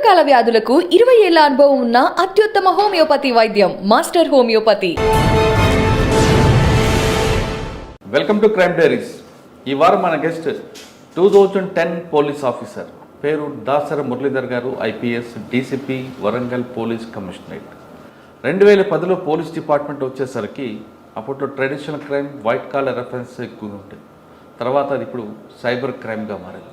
దీర్ఘకాల వ్యాధులకు 20 ఏళ్ల అనుభవం ఉన్న అత్యుత్తమ హోమియోపతి వైద్యం master homeopathy. Welcome to crime diaries. ఈ వారం మన గెస్ట్ 2010 పోలీస్ ఆఫీసర్, పేరు దాసర మురళీధర్ గారు, IPS, DCP, Warangal police commissionerate. 2010లో పోలీస్ డిపార్ట్మెంట్ వచ్చేసరికి అప్పట్లో traditional crime, white collar reference ఎక్కువగా ఉంటుంది. తర్వాత అది ఇప్పుడు సైబర్ క్రైమ్గా మారింది.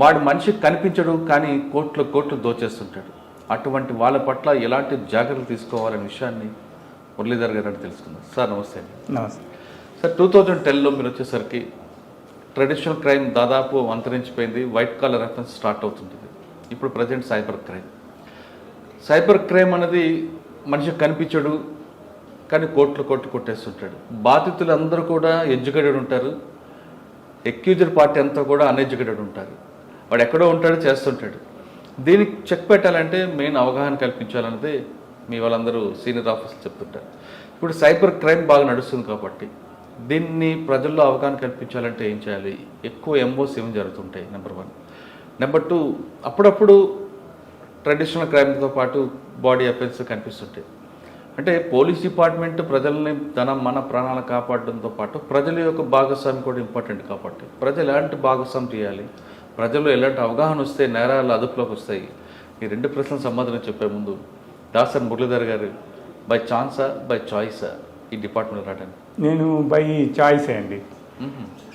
వాడు మనిషికి కనిపించడు, కానీ కోట్లు దోచేస్తుంటాడు. అటువంటి వాళ్ళ పట్ల ఎలాంటి జాగ్రత్తలు తీసుకోవాలనే విషయాన్ని మురళీధర్ గారు అని తెలుసుకుందాం. సార్ నమస్తే అండి. నమస్తే సార్, 2010లో మీరు వచ్చేసరికి ట్రెడిషనల్ క్రైమ్ దాదాపు అంతరించిపోయింది, వైట్ కాలర్ రెఫరెన్స్ స్టార్ట్ అవుతుంటుంది. ఇప్పుడు ప్రజెంట్ సైబర్ క్రైమ్ అనేది మనిషికి కనిపించడు, కానీ కోట్లు కొట్టేస్తుంటాడు. బాధితులు అందరూ కూడా ఎడ్యుకేటెడ్ ఉంటారు, ఎక్యూజ్డ్ పార్టీ అంతా కూడా అన్ఎడ్యుకేటెడ్ ఉంటారు. వాడు ఎక్కడో ఉంటాడు, చేస్తుంటాడు. దీనికి చెక్ పెట్టాలంటే మెయిన్ అవగాహన కల్పించాలన్నదే మీ వాళ్ళందరూ సీనియర్ ఆఫీసర్లు చెప్తుంటారు. ఇప్పుడు సైబర్ క్రైమ్ బాగా నడుస్తుంది కాబట్టి దీన్ని ప్రజల్లో అవగాహన కల్పించాలంటే ఏం చేయాలి? ఎక్కువ ఎంఓస్ ఏమి జరుగుతుంటాయి, నెంబర్ 1. నెంబర్ 2, అప్పుడప్పుడు ట్రెడిషనల్ క్రైమ్తో పాటు బాడీ అఫెన్స్ కనిపిస్తుంటాయి. అంటే పోలీస్ డిపార్ట్మెంట్ ప్రజల్ని మన ప్రాణాలను కాపాడడంతో పాటు ప్రజల యొక్క భాగస్వామి కూడా ఇంపార్టెంట్. కాబట్టి ప్రజలు ఎలాంటి భాగస్వామి చేయాలి, ప్రజల్లో ఎలాంటి అవగాహన వస్తే నేరాలు అదుపులోకి వస్తాయి? ఈ 2 ప్రశ్నల సమాధానం చెప్పే ముందు దాసర్ మురళీధర్ గారు, బై ఛాన్సా బై చాయిసా ఈ డిపార్ట్మెంట్ రావడానికి? నేను బై చాయిసే అండి.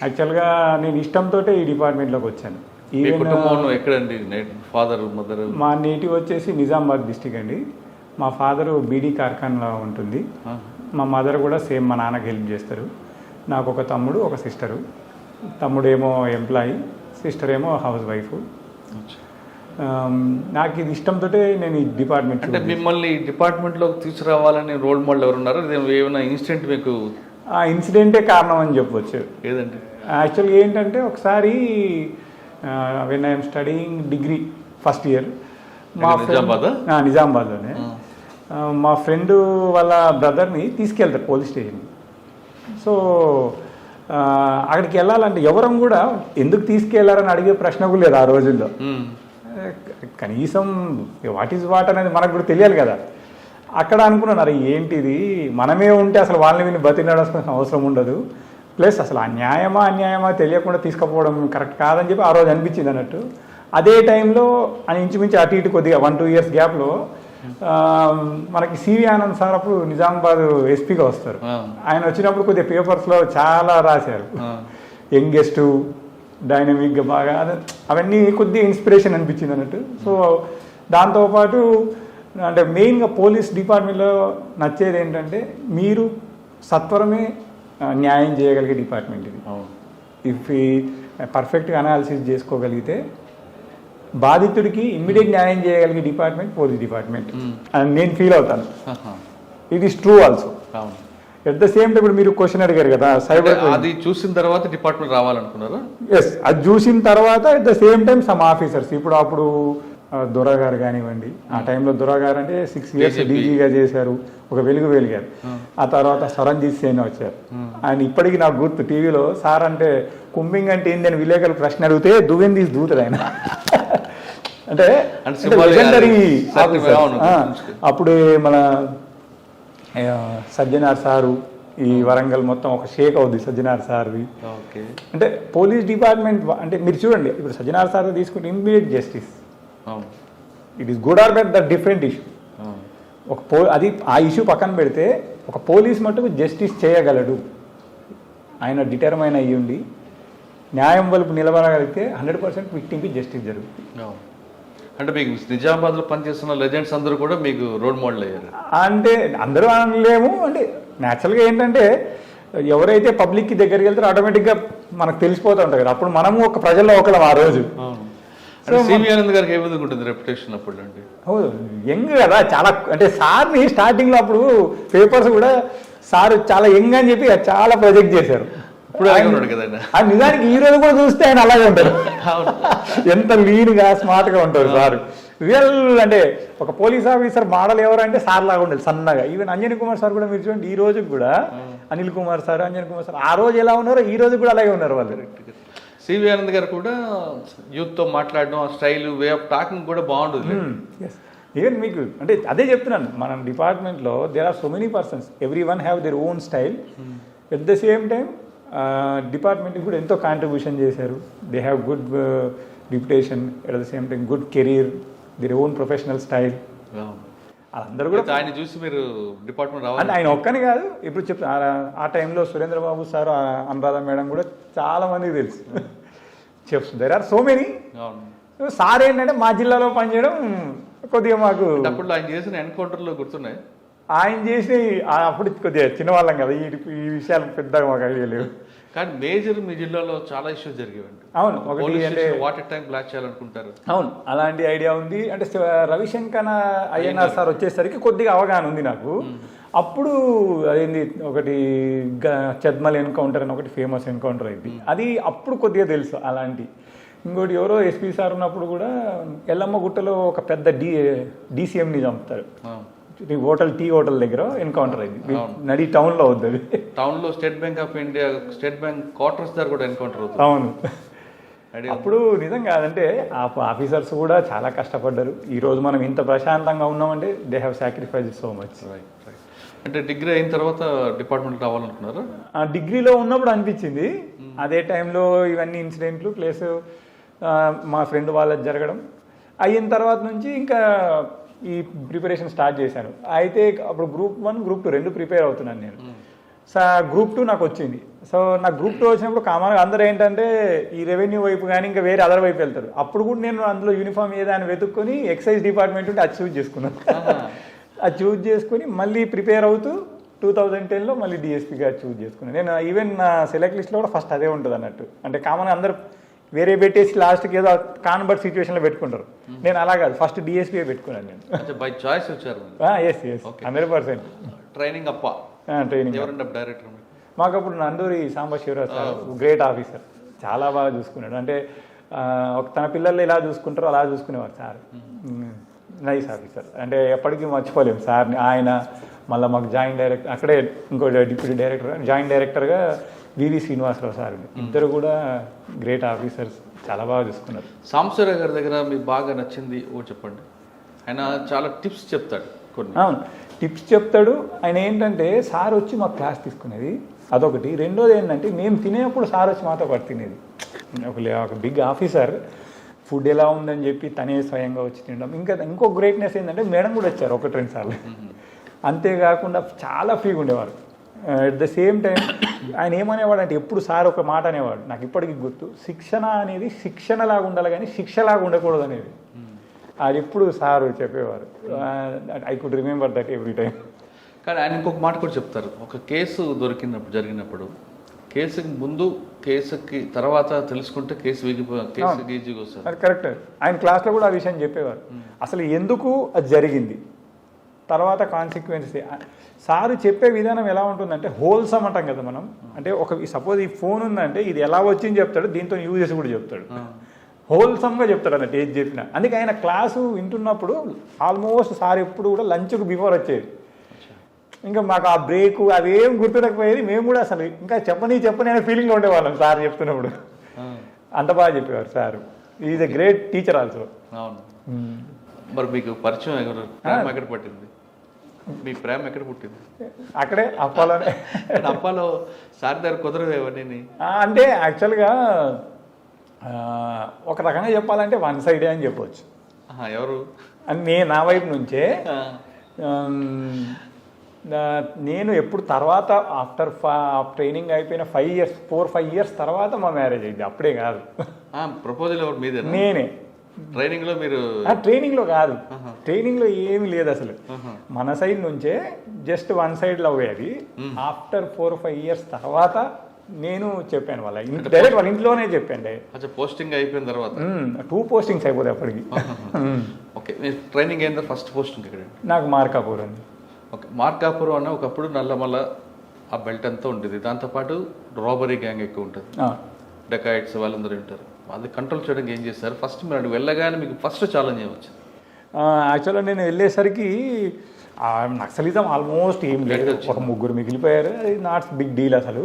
యాక్చువల్గా నేను ఇష్టంతో ఈ డిపార్ట్మెంట్లోకి వచ్చాను. ఈ కుటుంబం ఎక్కడండి? Father, mother? మా నేటివ్ వచ్చేసి నిజామాబాద్ డిస్టిక్ అండి. మా ఫాదరు బీడీ కార్ఖాన్లో ఉంటుంది. మా మదర్ కూడా సేమ్ మా నాన్నకి హెల్ప్ చేస్తారు. నాకు ఒక తమ్ముడు, ఒక సిస్టరు. తమ్ముడు ఏమో ఎంప్లాయీ, సిస్టర్ ఏమో హౌస్ వైఫ్. నాకు ఇది ఇష్టంతో నేను ఈ డిపార్ట్మెంట్. అంటే మిమ్మల్ని ఈ డిపార్ట్మెంట్లోకి తీసుకురావాలని రోల్ మోడల్ ఎవరున్నారు? ఏమైనా ఇన్సిడెంట్ మీకు? ఆ ఇన్సిడెంటే కారణం అని చెప్పవచ్చు. ఏదండి? యాక్చువల్గా ఏంటంటే ఒకసారి when I'm studying degree first year, మా నిజామాబాద్లోనే మా ఫ్రెండ్ వాళ్ళ బ్రదర్ని తీసుకెళ్తారు పోలీస్ స్టేషన్కి. సో అక్కడికి వెళ్ళాలంటే ఎవరం కూడా ఎందుకు తీసుకెళ్లారని అడిగే ప్రశ్న కూడా లేదు ఆ రోజుల్లో. కనీసం వాట్ ఈజ్ వాట్ అనేది మనకు కూడా తెలియాలి కదా. అక్కడ అనుకున్నాను, అరే ఏంటిది, మనమే ఉంటే అసలు వాళ్ళని విని బతిలాడాల్సిన అవసరం ఉండదు, ప్లస్ అసలు అన్యాయమా తెలియకుండా తీసుకుపోవడం కరెక్ట్ కాదని చెప్పి ఆ రోజు అనిపించింది అన్నట్టు. అదే టైంలో అని ఇంచుమించు అటు ఇటు కొద్దిగా 1-2 ఇయర్స్ గ్యాప్లో మనకి సివి ఆనంద్ సార్ అప్పుడు నిజామాబాద్ ఎస్పీగా వస్తారు. ఆయన వచ్చినప్పుడు కొద్దిగా పేపర్స్లో చాలా రాశారు, యంగెస్ట్, డైనమిక్గా బాగా, అవన్నీ కొద్దిగా ఇన్స్పిరేషన్ అనిపించింది అన్నట్టు. సో దాంతోపాటు అంటే మెయిన్గా పోలీస్ డిపార్ట్మెంట్లో నచ్చేది ఏంటంటే మీరు సత్వరమే న్యాయం చేయగలిగే డిపార్ట్మెంట్ ఇది. ఇఫ్ పర్ఫెక్ట్గా అనాలిసిస్ చేసుకోగలిగితే బాధితుడికి ఇమ్మీడియట్ న్యాయం చేయగలిగే డిపార్ట్మెంట్ పోలీస్ డిపార్ట్మెంట్ అని నేను ఫీల్ అవుతాను. It is true also. At the same time ఇప్పుడు మీరు క్వశ్చన్ అడిగారు కదా, సైబర్ అది చూసిన తర్వాత డిపార్ట్మెంట్ రావాలనుకున్నారు? ఎస్, అది చూసిన తర్వాత at the same time some officers, అప్పుడు దొర గారు కానివ్వండి, ఆ టైంలో దొర గారు అంటే 6 ఇయర్స్ డీజీగా చేశారు, ఒక వెలిగారు. ఆ తర్వాత సరంజిత్ సేన్ వచ్చారు. ఆయన ఇప్పటికీ నాకు గుర్తు, టీవీలో సార్ అంటే కుంబింగ్ అంటే ఏంటని విలేకరులు ప్రశ్న అడిగితే దువ్వెన్ తీసి దూతడు ఆయన. అంటే లెజెండరీ అప్పుడే మన సజ్జనార్ సారు, ఈ వరంగల్ మొత్తం ఒక షేక్ అవుద్ది సజ్జనార్ సార్వి. అంటే పోలీస్ డిపార్ట్మెంట్ అంటే మీరు చూడండి, ఇప్పుడు సజ్జనార్ సార్ తీసుకుంటే immediate justice. It is good or bad, the different issue. అది ఆ ఇష్యూ పక్కన పెడితే ఒక పోలీస్ మటుకు జస్టిస్ చేయగలడు. ఆయన డిటర్మైన్ అయ్యి ఉండి న్యాయం వైపు నిలబడగలిగితే 100% విక్టిమ్కి జస్టిస్ జరుగుతుంది. అంటే మీకు నిజామాబాద్లో పనిచేస్తున్న లెజెండ్స్ అందరూ కూడా మీకు రోల్ మోడల్ అయ్యారు? అంటే అందరూ అనలేము. అంటే న్యాచురల్గా ఏంటంటే ఎవరైతే పబ్లిక్కి దగ్గరికి వెళ్తారో ఆటోమేటిక్గా మనకు తెలిసిపోతూ ఉంటాయి కదా. అప్పుడు మనము ఒక ప్రజల్లో ఒకళ్ళం ఆ రోజు. సివి ఆనంద్ గారికి ఏ విధంగా ఉంటుంది రెప్యుటేషన్ అప్పుడు? అంటే యంగ్ కదా చాలా. అంటే సార్ని స్టార్టింగ్లో అప్పుడు పేపర్స్ కూడా సార్ చాలా యంగ్ అని చెప్పి చాలా ప్రొజెక్ట్ చేశారు. ఇప్పుడు నిజానికి ఈ రోజు కూడా చూస్తే ఆయన అలాగే ఉంటారు. ఎంత లీన్గా స్మార్ట్గా ఉంటారు సార్. రియల్ అంటే ఒక పోలీస్ ఆఫీసర్ మోడల్ ఎవరంటే సార్ లాగా ఉండాలి, సన్నగా. ఈవెన్ అంజనీ కుమార్ సార్ కూడా మీరు చూడండి, ఈ రోజు కూడా అనిల్ కుమార్ సార్, అంజనీ కుమార్ సార్ ఆ రోజు ఎలా ఉన్నారో ఈ రోజు కూడా అలాగే ఉన్నారు వాళ్ళు. సివి ఆనంద్ గారు కూడా యూత్తో మాట్లాడడం ఆ స్టైల్ వే ఆఫ్ టాకింగ్ కూడా బాగుంటుంది. ఈవెన్ మీకు అంటే అదే చెప్తున్నాను, మనం డిపార్ట్మెంట్లో there are so many persons, every one have their own style. At the same time డిపార్ట్మెంట్కి కూడా ఎంతో కాంట్రిబ్యూషన్ చేశారు. They have good reputation, at the same time good career, their own professional style. అందరూ కూడా ఆయన చూసి మీరు డిపార్ట్మెంట్ అంటే రావాలి. ఆయన ఒక్కని కాదు, ఇప్పుడు ఆ టైంలో సురేంద్ర బాబు సార్, అనురాధ మేడం కూడా చాలా మందికి తెలుసు. చెప్స్ there are so many. Sir ఏంటంటే మా జిల్లాలో పనిచేయడం కొద్దిగా మాకు అప్పుడు ఆయన చేసిన ఎన్కౌంటర్లో గుర్తున్నాయి. ఆయన చేసి అప్పుడు కొద్దిగా చిన్నవాళ్ళం కదా, ఈ విషయాలు పెద్దగా మాకు ఐడియా లేవు. కానీ మేజర్ మీ జిల్లాలో చాలా ఇష్యూస్ జరిగేవండి. అవును, ఒకటి అంటే వాటర్ ట్యాంక్ బ్లాక్ చేయాలనుకుంటారు. అవును, అలాంటి ఐడియా ఉంది. అంటే రవిశంకర్ అయ్యన్నార్ సార్ వచ్చేసరికి కొద్దిగా అవగాహన ఉంది నాకు. అప్పుడు అదేంది ఒకటి చద్మల్ ఎన్కౌంటర్ అని ఒకటి ఫేమస్ ఎన్కౌంటర్ అయింది, అది అప్పుడు కొద్దిగా తెలుసు అలాంటి. ఇంకోటి ఎవరో ఎస్పీ సార్ ఉన్నప్పుడు కూడా ఎల్లమ్మ గుట్టలో ఒక పెద్ద డీసీఎంని చంపుతారు. హోటల్ టీ హోటల్ దగ్గర ఎన్కౌంటర్ అయింది, నడి టౌన్లో అవుతుంది. టౌన్లో state bank of India, state bank quarters దగ్గర కూడా ఎన్కౌంటర్ అవుతుంది. అవును, అప్పుడు నిజంగా అదంటే ఆఫీసర్స్ కూడా చాలా కష్టపడ్డారు. ఈరోజు మనం ఇంత ప్రశాంతంగా ఉన్నామంటే they have sacrifice so much. అంటే డిగ్రీ అయిన తర్వాత డిపార్ట్మెంట్ రావాలనుకున్నారు? డిగ్రీలో ఉన్నప్పుడు అనిపించింది. అదే టైంలో ఇవన్నీ ఇన్సిడెంట్లు ప్లస్ మా ఫ్రెండ్ వాళ్ళది జరగడం అయిన తర్వాత నుంచి ఇంకా ఈ ప్రిపరేషన్ స్టార్ట్ చేశాను. అయితే అప్పుడు గ్రూప్ 1, గ్రూప్ 2 రెండు ప్రిపేర్ అవుతున్నాను నేను. గ్రూప్ 2 నాకు వచ్చింది. సో నాకు గ్రూప్ 2 వచ్చినప్పుడు కామన్గా అందరూ ఏంటంటే ఈ రెవెన్యూ వైపు కానీ ఇంకా వేరే అదర్ వైపు వెళ్తారు. అప్పుడు కూడా నేను అందులో యూనిఫామ్ ఏదా అని వెతుక్కొని ఎక్సైజ్ డిపార్ట్మెంట్ ఉంటే అది చూజ్ చేసుకున్నాను. అది చూజ్ చేసుకుని మళ్ళీ ప్రిపేర్ అవుతూ 2010లో మళ్ళీ డిఎస్పీగా చూజ్ చేసుకున్నాను. నేను ఈవెన్ నా సెలెక్ట్ లిస్ట్లో కూడా ఫస్ట్ అదే ఉంటుంది అన్నట్టు. అంటే కామన్గా అందరూ వేరే పెట్టేసి లాస్ట్కి ఏదో కాన్బర్ట్ సిచ్యువేషన్లో పెట్టుకుంటారు. నేను అలా కాదు, ఫస్ట్ డిఎస్పీ పెట్టుకున్నాను నేను. బై చాయిస్ వచ్చారు? ఎస్ 100%. ట్రైనింగ్ అప్ప ట్రైనింగ్ డైరెక్టర్ మాకు అప్పుడు Nanduri Sambasivarao sir great officer, చాలా బాగా చూసుకున్నాడు. అంటే తన పిల్లలు ఎలా చూసుకుంటారో అలా చూసుకునేవారు సార్. నైస్ ఆఫీసర్, అంటే ఎప్పటికీ మర్చిపోలేము సార్ని. ఆయన మళ్ళీ మాకు జాయింట్ డైరెక్టర్, అక్కడే ఇంకో డిప్యూటీ డైరెక్టర్, జాయింట్ డైరెక్టర్గా వివి శ్రీనివాసరావు సార్, ఇద్దరు కూడా గ్రేట్ ఆఫీసర్స్, చాలా బాగా చూసుకున్నారు. సాంబశివరావు గారి దగ్గర మీకు బాగా నచ్చింది ఓ చెప్పండి. ఆయన చాలా టిప్స్ చెప్తాడు కొన్ని. అవును, టిప్స్ చెప్తాడు. ఆయన ఏంటంటే సార్ వచ్చి మాకు క్లాస్ తీసుకునేది అదొకటి. రెండోది ఏంటంటే మేము తినేప్పుడు సార్ వచ్చి మాతో పాటు తినేది. ఒక బిగ్ ఆఫీసర్, ఫుడ్ ఎలా ఉందని చెప్పి తనే స్వయంగా వచ్చి తినడం. ఇంకో గ్రేట్నెస్ ఏంటంటే మేడం కూడా వచ్చారు 1-2 సార్లు. అంతేకాకుండా చాలా ఫ్రీగా ఉండేవారు. అట్ ద సేమ్ టైం ఆయన ఏమనేవాడు అంటే ఎప్పుడు సార్ ఒక మాట అనేవాడు, నాకు ఇప్పటికీ గుర్తు, శిక్షణ అనేది శిక్షణలాగా ఉండాలి కానీ శిక్షలాగా ఉండకూడదు అనేది. అది ఎప్పుడు సార్ చెప్పేవారు. I could remember that every time. కానీ ఆయన ఇంకొక మాట కూడా చెప్తారు, ఒక కేసు జరిగినప్పుడు కేసుకి ముందు కేసుకి తర్వాత తెలుసుకుంటే కేసు ఈజీగా వస్తుంది. అది కరెక్ట్. ఆయన క్లాస్లో కూడా ఆ విషయం చెప్పేవారు. అసలు ఎందుకు అది జరిగింది, తర్వాత కాన్సిక్వెన్సెస్. సారు చెప్పే విధానం ఎలా ఉంటుందంటే హోల్సమ్ అంటాం కదా మనం. అంటే సపోజ్ ఈ ఫోన్ ఉందంటే ఇది ఎలా వచ్చింది చెప్తాడు, దీంతో యూజెస్ కూడా చెప్తాడు. హోల్సమ్గా చెప్తాడు అన్నట్టు ఏది చెప్పినా. అందుకే ఆయన క్లాసు వింటున్నప్పుడు ఆల్మోస్ట్ సార్ ఎప్పుడు కూడా లంచ్కు బిఫోర్ వచ్చేది. ఇంకా మాకు ఆ బ్రేక్ అవేం గుర్తుడకపోయేది. మేము కూడా అసలు ఇంకా చెప్పని అనే ఫీలింగ్లో ఉండేవాళ్ళం సార్ చెప్తున్నప్పుడు. అంత బాగా చెప్పేవారు sir. Is a great teacher also. అవును. మరి మీకు పరిచయం ఎక్కడ పట్టింది? మీ ప్రేమ ఎక్కడ పుట్టింది? అక్కడే అప్పాలోనే. అప్పాలో సార్ దగ్గర కుదరవేవన్నీ. అంటే యాక్చువల్గా ఒక రకంగా చెప్పాలంటే వన్ సైడే అని చెప్పవచ్చు. ఎవరు అని నా వైపు నుంచే. నేను ఎప్పుడు తర్వాత ఆఫ్టర్ ట్రైనింగ్ అయిపోయిన 4-5 ఇయర్స్ తర్వాత మా మ్యారేజ్ అయింది. అప్పుడే కాదు. ప్రపోజల్ ఎవరు మీదే? నేనే. ట్రైనింగ్లో మీరు? ట్రైనింగ్లో కాదు, ట్రైనింగ్లో ఏమి లేదు అసలు. మన సైడ్ నుంచే జస్ట్ వన్ సైడ్ లవ్ అది. ఆఫ్టర్ 4-5 ఇయర్స్ తర్వాత నేను చెప్పాను డైరెక్ట్ వాళ్ళ ఇంట్లోనే చెప్పండి. పోస్టింగ్ అయిపోయిన తర్వాత 2 పోస్టింగ్స్ అయిపోతాయి అప్పటికి. ఓకే, ట్రైనింగ్ అయిందా? ఫస్ట్ పోస్టింగ్ ఎక్కడ? నాకు మార్కాపూర్ అండి. ఓకే, మార్కాపూర్ అన్న ఒకప్పుడు నల్లమల్ల ఆ బెల్ట్ అంతా ఉంటుంది. దాంతోపాటు రాబరీ గ్యాంగ్ ఎక్కువ ఉంటుంది, డెకాయిట్స్ వాళ్ళందరూ ఉంటారు. అది కంట్రోల్ చేయడానికి ఏం చేస్తారు? ఫస్ట్ మీరు వెళ్ళగానే మీకు ఫస్ట్ ఛాలెంజ్ ఏమొచ్చు? యాక్చువల్గా నేను వెళ్ళేసరికి నక్సలిజం ఆల్మోస్ట్ ఏం లేదు, ఒక 3 మిగిలిపోయారు. అది నాట్ బిగ్ డీల్ అసలు.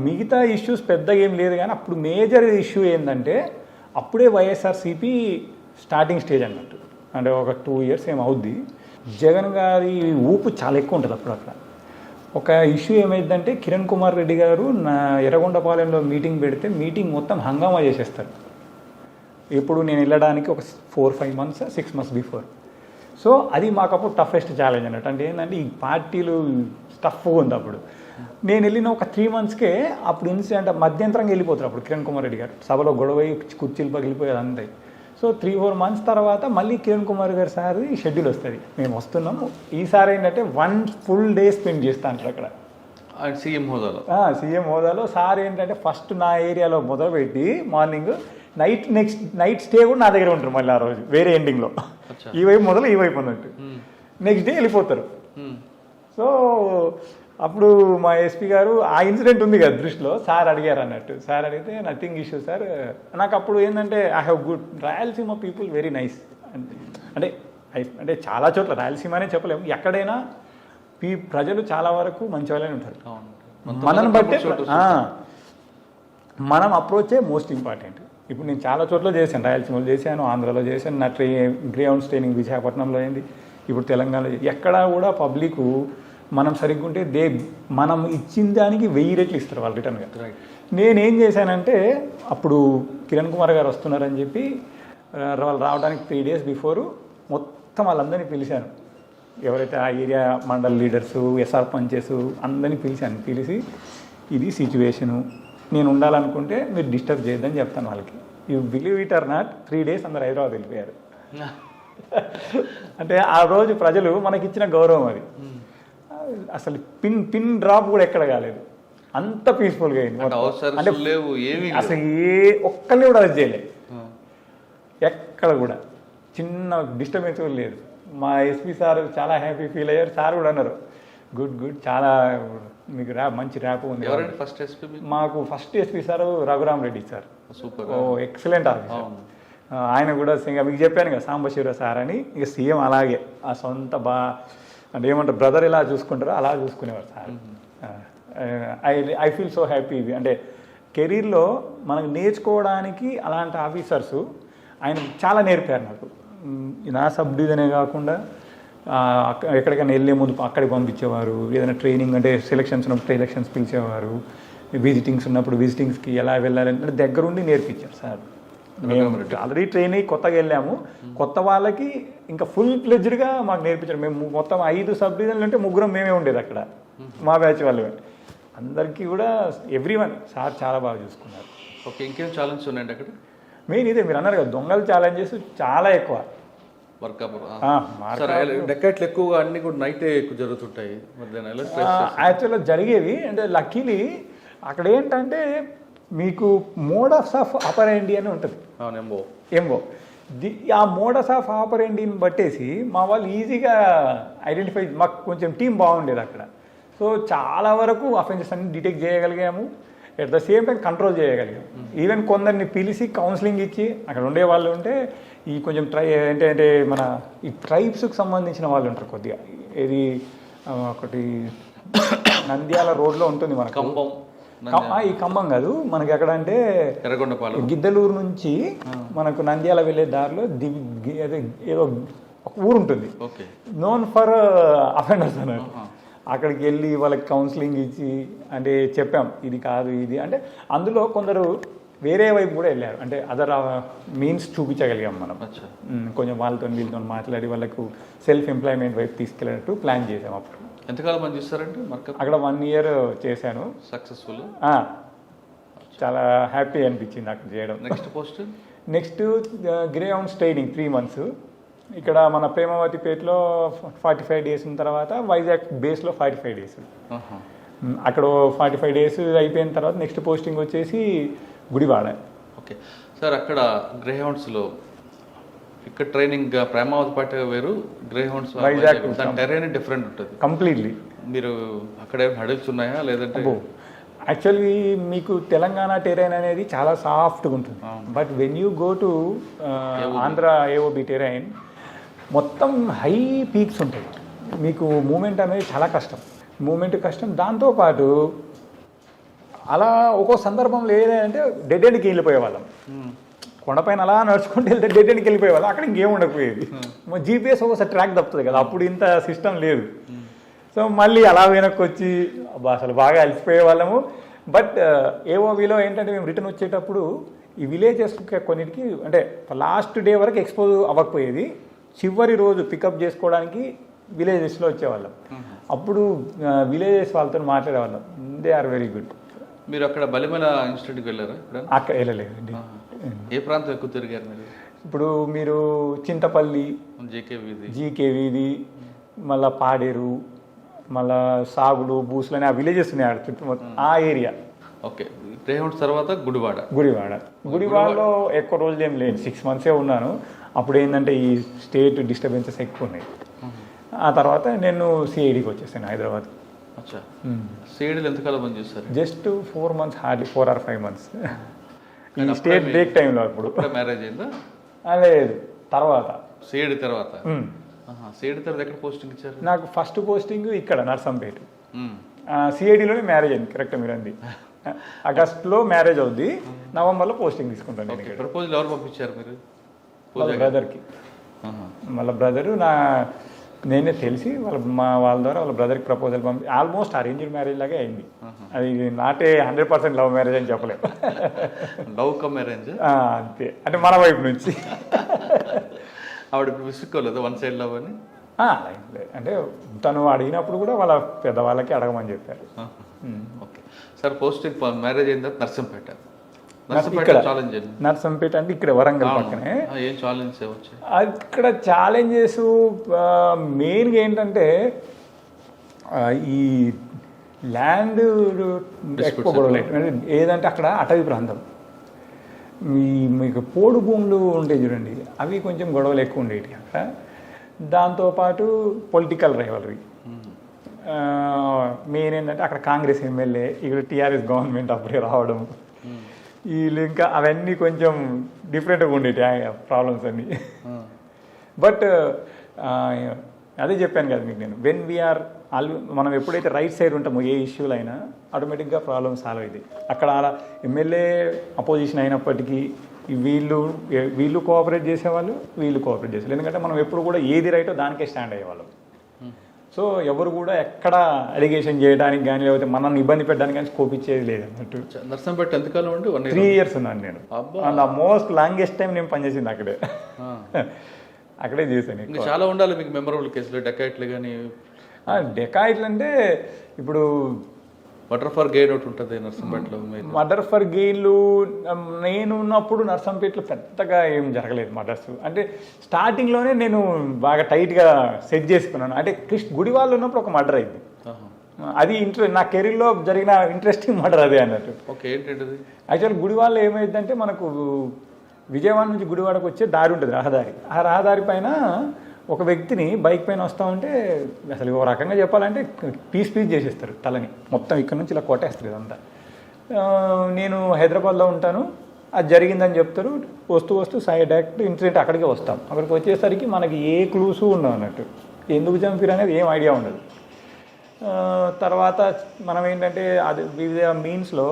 మిగతా ఇష్యూస్ పెద్దగా ఏం లేదు కానీ అప్పుడు మేజర్ ఇష్యూ ఏంటంటే అప్పుడే వైఎస్ఆర్సీపీ స్టార్టింగ్ స్టేజ్ అన్నట్టు, అంటే ఒక 2 years ఏం అవుద్ది. జగన్ గారి ఊపు చాలా ఎక్కువ ఉంటుంది అప్పుడు అక్కడ. ఒక ఇష్యూ ఏమైందంటే కిరణ్ కుమార్ రెడ్డి గారు నా ఎర్రగొండపాలెంలో మీటింగ్ పెడితే మీటింగ్ మొత్తం హంగామా చేసేస్తారు. ఇప్పుడు నేను వెళ్ళడానికి ఒక 4-5 months 6 months బిఫోర్. సో అది మాకు అప్పుడు టఫెస్ట్ ఛాలెంజ్ అన్నట్టు. అంటే ఏంటంటే ఈ పార్టీలు టఫ్గా ఉంది అప్పుడు. నేను వెళ్ళిన ఒక 3 monthsకే అప్పుడు ఇన్సిడెంట్ మధ్యంతరంగా వెళ్ళిపోతారు అప్పుడు కిరణ్ కుమార్ రెడ్డి గారు, సభలో గొడవ కుర్చీలు పగిలిపోయేది అంతే. సో 3-4 months తర్వాత మళ్ళీ కిరణ్ కుమార్ గారు సార్ షెడ్యూల్ వస్తుంది, మేము వస్తున్నాము ఈసారి ఏంటంటే 1 full day స్పెండ్ చేస్తా అంటారు అక్కడ సీఎం హోదాలో. సీఎం హోదాలో సార్ ఏంటంటే ఫస్ట్ నా ఏరియాలో మొదలుపెట్టి మార్నింగ్ నైట్ స్టే కూడా నా దగ్గర ఉంటారు మళ్ళీ ఆ రోజు వేరే ఎండింగ్లో, ఈ వైపు మొదలు ఈ వైపు అన్నట్టు. నెక్స్ట్ డే వెళ్ళిపోతారు. సో అప్పుడు మా ఎస్పీ గారు ఆ ఇన్సిడెంట్ ఉంది కదా దృష్టిలో, సార్ అడిగారు అన్నట్టు. సార్ అడిగితే నథింగ్ ఇష్యూ సార్, నాకు అప్పుడు ఏంటంటే I have good Rayalaseema people very nice అంటే అంటే చాలా చోట్ల రాయలసీమనే చెప్పలేము, ఎక్కడైనా ప్రజలు చాలా వరకు మంచి వాళ్ళనే ఉంటారు. మనం బట్టే మనం అప్రోచే మోస్ట్ ఇంపార్టెంట్. ఇప్పుడు నేను చాలా చోట్ల చేశాను, రాయలసీమలో చేశాను, ఆంధ్రాలో చేశాను, నా గ్రేహౌండ్స్ ట్రైనింగ్ విశాఖపట్నంలో అయింది, ఇప్పుడు తెలంగాణలో. ఎక్కడా కూడా పబ్లిక్ మనం సరిగ్గా ఉంటే మనం ఇచ్చిన దానికి 1000 రెట్లు ఇస్తారు వాళ్ళు రిటర్న్గా. నేనేం చేశానంటే అప్పుడు కిరణ్ కుమార్ గారు వస్తున్నారని చెప్పి వాళ్ళు రావడానికి 3 days బిఫోరు మొత్తం వాళ్ళందరినీ పిలిచాను, ఎవరైతే ఆ ఏరియా మండల్ లీడర్సు ఎస్ఆర్ పంచెస్ అందరినీ పిలిచి ఇది సిచ్యువేషను, నేను ఉండాలనుకుంటే మీరు డిస్టర్బ్ చేయొద్దని చెప్తాను వాళ్ళకి. You believe it or not 3 days అందరు హైదరాబాద్ వెళ్ళిపోయారు. అంటే ఆ రోజు ప్రజలు మనకి ఇచ్చిన గౌరవం అది. అసలు పిన్ డ్రాప్ కూడా ఎక్కడ కాలేదు, అంత పీస్ఫుల్గా అయింది. అంటే అసలు ఒక్కరిని కూడా అది చేయలేదు, ఎక్కడ కూడా చిన్న డిస్టర్బెన్స్ కూడా లేదు. మా ఎస్పీ సార్ చాలా హ్యాపీ ఫీల్ అయ్యారు. సార్ కూడా అన్నారు గుడ్ చాలా మీకు మంచి ర్యాప్ ఉంది. మాకు first SP sir Raghuram Reddy sir, excellent officer. ఆయన కూడా మీకు చెప్పాను కదా సాంబశివరావు సార్ అని, ఇక సీఎం అలాగే ఆ సొంత అంటే ఏమంటారు బ్రదర్ ఎలా చూసుకుంటారో అలా చూసుకునేవారు sir. I feel so happy. అంటే కెరీర్లో మనకు నేర్చుకోవడానికి అలాంటి ఆఫీసర్స్ ఆయన చాలా నేర్పారు నాకు. నా సబ్ డివిజనే కాకుండా ఎక్కడికైనా వెళ్ళే ముందు అక్కడికి పంపించేవారు, ఏదైనా ట్రైనింగ్ అంటే సెలక్షన్స్ ఉన్నప్పుడు సెలక్షన్స్ పిలిచేవారు, విజిటింగ్స్ ఉన్నప్పుడు విజిటింగ్స్కి ఎలా వెళ్ళాలంటే దగ్గరుండి నేర్పించారు సార్. మేము ఆల్రెడీ ట్రైన్ అయ్యి కొత్తగా వెళ్ళాము, కొత్త వాళ్ళకి ఇంకా ఫుల్ ప్లెజ్డ్గా మాకు నేర్పించారు. మేము మొత్తం 5 సబ్ డివిజన్లు అంటే 3 మేమే ఉండేది అక్కడ, మా బ్యాచ్ వాళ్ళు. అందరికీ కూడా ఎవ్రీవన్ సార్ చాలా బాగా చూసుకున్నారు. ఓకే, ఇంకేం ఛాలెంజ్ ఉన్నాయండి అక్కడ? మెయిన్ ఇదే మీరు అన్నారు కదా, దొంగల ఛాలెంజెస్ చాలా ఎక్కువ. డెక్కట్లు ఎక్కువగా అన్ని కూడా నైటే ఎక్కువ జరుగుతుంటాయి. యాక్చువల్గా జరిగేవి అంటే లక్కీలీ అక్కడ ఏంటంటే మీకు మోడస్ ఆఫ్ ఆపరెండి అని ఉంటుంది, ఎంబో. ఆ మోడస్ ఆఫ్ ఆపరెండిని బట్టేసి మా వాళ్ళు ఈజీగా ఐడెంటిఫై, మాకు కొంచెం టీం బాగుండేది అక్కడ. సో చాలా వరకు అఫెన్సెస్ అన్ని డిటెక్ట్ చేయగలిగాము, at the same time control చేయగలిగాము. ఈవెన్ కొందరిని పిలిచి కౌన్సిలింగ్ ఇచ్చి అక్కడ ఉండే వాళ్ళు ఉంటే ఈ కొంచెం అంటే మన ఈ ట్రైబ్స్కి సంబంధించిన వాళ్ళు ఉంటారు కొద్దిగా. ఇది ఒకటి నంద్యాల రోడ్లో ఉంటుంది మనకు, ఈ ఖమ్మం కాదు మనకి ఎక్కడ అంటే గిద్దలూరు నుంచి మనకు నంద్యాల వెళ్ళే దారిలో ఏదో ఒక ఊరు ఉంటుంది నోన్ ఫర్ అఫెండర్స్ అన్నట్టు. అక్కడికి వెళ్ళి వాళ్ళకి కౌన్సిలింగ్ ఇచ్చి అంటే చెప్పాం ఇది కాదు ఇది అంటే. అందులో కొందరు వేరే వైపు కూడా వెళ్ళారు, అంటే అదర్ మీన్స్ చూపించగలిగాం మనం. కొంచెం వాళ్ళతో వీళ్ళతో మాట్లాడి వాళ్ళకు సెల్ఫ్ ఎంప్లాయ్మెంట్ వైపు తీసుకెళ్ళినట్టు ప్లాన్ చేసాం. అప్పుడు ఎంతకాలం పని చేస్తారంటే అక్కడ 1 year చేశాను, సక్సెస్ఫుల్. చాలా హ్యాపీ అనిపించింది అక్కడ చేయడం. Next Greyhounds training 3 months. ఇక్కడ మన ప్రేమవతిపేటలో 45 days ఉన్న తర్వాత వైజాగ్ బేస్లో 45 days. అక్కడ 45 days అయిపోయిన తర్వాత నెక్స్ట్ పోస్టింగ్ వచ్చేసి గుడివాడ. ఓకే సార్, అక్కడ గ్రేహౌండ్స్లో ఇక్కడ ట్రైనింగ్ ప్రేమావతిపేట వేరు, గ్రేహౌండ్స్ వైజాగ్ టెరైన్ డిఫరెంట్ ఉంటుంది కంప్లీట్లీ. మీరు అక్కడ హడిల్స్ ఉన్నాయా లేదంటే? యాక్చువల్లీ మీకు తెలంగాణ టెరైన్ అనేది చాలా సాఫ్ట్గా ఉంటుంది, but when you go to Andhra AOB terrain మొత్తం హై పీక్స్ ఉంటాయి, మీకు మూమెంట్ అనేది చాలా కష్టం, మూమెంట్ కష్టం. దాంతోపాటు అలా ఒక్కో సందర్భంలో ఏదంటే డెడ్ ఎండ్కి వెళ్ళిపోయేవాళ్ళం. కొండపైన అలా నడుచుకుంటూ వెళ్తే డెడ్ ఎండ్కి వెళ్ళిపోయేవాళ్ళం, అక్కడ ఇంకేం ఉండకపోయేది. జీపీఎస్ ఒకసారి ట్రాక్ తప్పుతుంది కదా, అప్పుడు ఇంత సిస్టమ్ లేదు. సో మళ్ళీ అలా వెనక్కి వచ్చి అసలు బాగా అలసిపోయే వాళ్ళము. బట్ ఏఓవిలో ఏంటంటే మేము రిటర్న్ వచ్చేటప్పుడు ఈ విలేజెస్ కొన్నిటికి అంటే లాస్ట్ డే వరకు ఎక్స్పోజ్ అవ్వకపోయేది, చివరి రోజు పికప్ చేసుకోవడానికి విలేజెస్లో వచ్చేవాళ్ళం. అప్పుడు విలేజెస్ వాళ్ళతో మాట్లాడేవాళ్ళం. They are very good. మీరు అక్కడ బలిమల ఇన్స్టిట్యూట్కి వెళ్ళారా? అక్కడ వెళ్ళలేదండి. ఏ ప్రాంతం ఎక్కువ తిరిగారు మీరు? ఇప్పుడు మీరు చింతపల్లి, జీకే వీధి, మళ్ళా పాడేరు, మళ్ళా సాగులు, బూసులు అని ఆ విలేజెస్ ఉన్నాయి ఆడ చుట్టూ ఆ ఏరియా. ఓకే. రేహౌండ్స్ తర్వాత గుడివాడలో ఎక్కువ రోజులు ఏం లేదు, 6 months ఉన్నాను. అప్పుడు ఏంటంటే ఈ స్టేట్ డిస్టర్బెన్సెస్ ఎక్కువ ఉన్నాయి. ఆ తర్వాత నేను సిఐడికి వచ్చేసాను హైదరాబాద్. అచ్చా. సిఐడిలో ఎంతకాలం పని చేస్తారు? Just 4 months, hardly 4 or 5 months. ఈ స్టేట్ బ్రేక్ టైంలో. అప్పుడు మ్యారేజ్ అయిందా? లేదు, తర్వాత సిఐడి తర్వాత. సిఐడి తర్వాత ఎక్కడ పోస్టింగ్ ఇచ్చారు? నాకు ఫస్ట్ పోస్టింగ్ ఇక్కడ నర్సంపేట. సిఐడిలోనే మ్యారేజ్ అయింది. కరెక్ట్ మీరు అంది. ఆగస్టులో మ్యారేజ్ అవుద్ది, నవంబర్లో పోస్టింగ్ తీసుకుంటాను. ప్రపోజల్ ఎవరు పంపించారు మీరు? వాళ్ళ బ్రదర్కి. వాళ్ళ బ్రదరు నేనే తెలిసి వాళ్ళ ద్వారా వాళ్ళ బ్రదర్కి ప్రపోజల్ పంపి ఆల్మోస్ట్ అరేంజ్డ్ మ్యారేజ్ లాగే అయింది. అది నాటే 100% లవ్ మ్యారేజ్ అని చెప్పలేము. లవ్ కమ్ మ్యారేజ్ అంతే, అంటే మన వైపు నుంచి. ఆవిడ విసుక్కోలేదు వన్ సైడ్ లవ్ అని? అంటే తను అడిగినప్పుడు కూడా వాళ్ళ పెద్దవాళ్ళకి అడగమని చెప్పారు. Okay sir. పోస్టింగ్ మ్యారేజ్ అయిన తర్వాత నర్సంపేట నర్సంపేట అంటే ఇక్కడ వరంగల్ పక్కనే. ఏం ఛాలెంజెస్ వచ్చాయి అక్కడ? ఛాలెంజెస్ మెయిన్గా ఏంటంటే ఈ ల్యాండ్ ఎక్కువ గొడవలు. ఏదంటే అక్కడ అటవీ ప్రాంతం, మీకు పోడు భూములు ఉంటాయి చూడండి, అవి కొంచెం గొడవలు ఎక్కువ ఉండేవి అక్కడ. దాంతోపాటు పొలిటికల్ రైవలరీ మెయిన్ ఏంటంటే అక్కడ కాంగ్రెస్ ఎమ్మెల్యే, ఇక్కడ టీఆర్ఎస్ గవర్నమెంట్ అప్పుడే రావడం, వీళ్ళు ఇంకా అవన్నీ కొంచెం డిఫరెంట్గా ఉండేవి ప్రాబ్లమ్స్ అన్నీ. బట్ అదే చెప్పాను కదా మీకు నేను, వెన్ వీఆర్ మనం ఎప్పుడైతే రైట్ సైడ్ ఉంటామో ఏ ఇష్యూలు అయినా ఆటోమేటిక్గా ప్రాబ్లమ్ సాల్వ్ అయింది. అక్కడ అలా ఎమ్మెల్యే అపోజిషన్ అయినప్పటికీ వీళ్ళు కోఆపరేట్ చేసేవాళ్ళు, వీళ్ళు కోఆపరేట్ చేసేవాళ్ళు. ఎందుకంటే మనం ఎప్పుడు కూడా ఏది రైటో దానికే స్టాండ్ అయ్యేవాళ్ళం. సో ఎవరు కూడా ఎక్కడ అలిగేషన్ చేయడానికి కానీ లేకపోతే మనల్ని ఇబ్బంది పెట్టడానికి కానీ స్కోప్ ఇచ్చేది లేదు అన్నట్టు. నర్సంపేట ఎంతకాలం ఉండి? 3 years ఉన్నాను నేను. అండ్ మోస్ట్ లాంగెస్ట్ టైం నేను పనిచేసింది అక్కడే. అక్కడే చేశాను. చాలా ఉండాలి మీకు మెమరబుల్ కేసులు, డెకాయిట్లు కానీ. డెకాయిట్లు అంటే ఇప్పుడు మర్డర్ ఫర్ గెయిన్ ఒకటి ఉంటుంది నర్సంపేటలో. మర్డర్ ఫర్ గెయిన్లు నేను ఉన్నప్పుడు నర్సంపేటలో పెద్దగా ఏం జరగలేదు మర్డర్స్. అంటే స్టార్టింగ్లోనే నేను బాగా టైట్గా సెట్ చేసుకున్నాను. అంటే గుడివాళ్ళు ఉన్నప్పుడు ఒక మర్డర్ అయింది, అది నా కెరీర్లో జరిగిన ఇంట్రెస్టింగ్ మర్డర్ అదే అన్నట్టు. ఓకే. ఏంటంటే యాక్చువల్ గుడివాళ్ళు ఏమైందంటే మనకు విజయవాడ నుంచి గుడివాడకు వచ్చే దారి ఉంటుంది, రహదారి. ఆ రహదారి పైన ఒక వ్యక్తిని బైక్ పైన వస్తూ ఉంటే అసలు ఒక రకంగా చెప్పాలంటే పీస్ చేసేస్తారు తలని, మొత్తం ఇక్కడ నుంచి ఇలా కొట్టేస్తారు ఇదంతా. నేను హైదరాబాద్లో ఉంటాను, అది జరిగిందని చెప్తారు. వస్తూ డైరెక్ట్ ఇన్సిడెంట్ అక్కడికే వస్తాం. అక్కడికి వచ్చేసరికి మనకి ఏ క్లూసు ఉండవు అన్నట్టు, ఎందుకు చంపారు అనేది ఏం ఐడియా ఉండదు. తర్వాత మనం ఏంటంటే అది వివిధ మీన్స్లో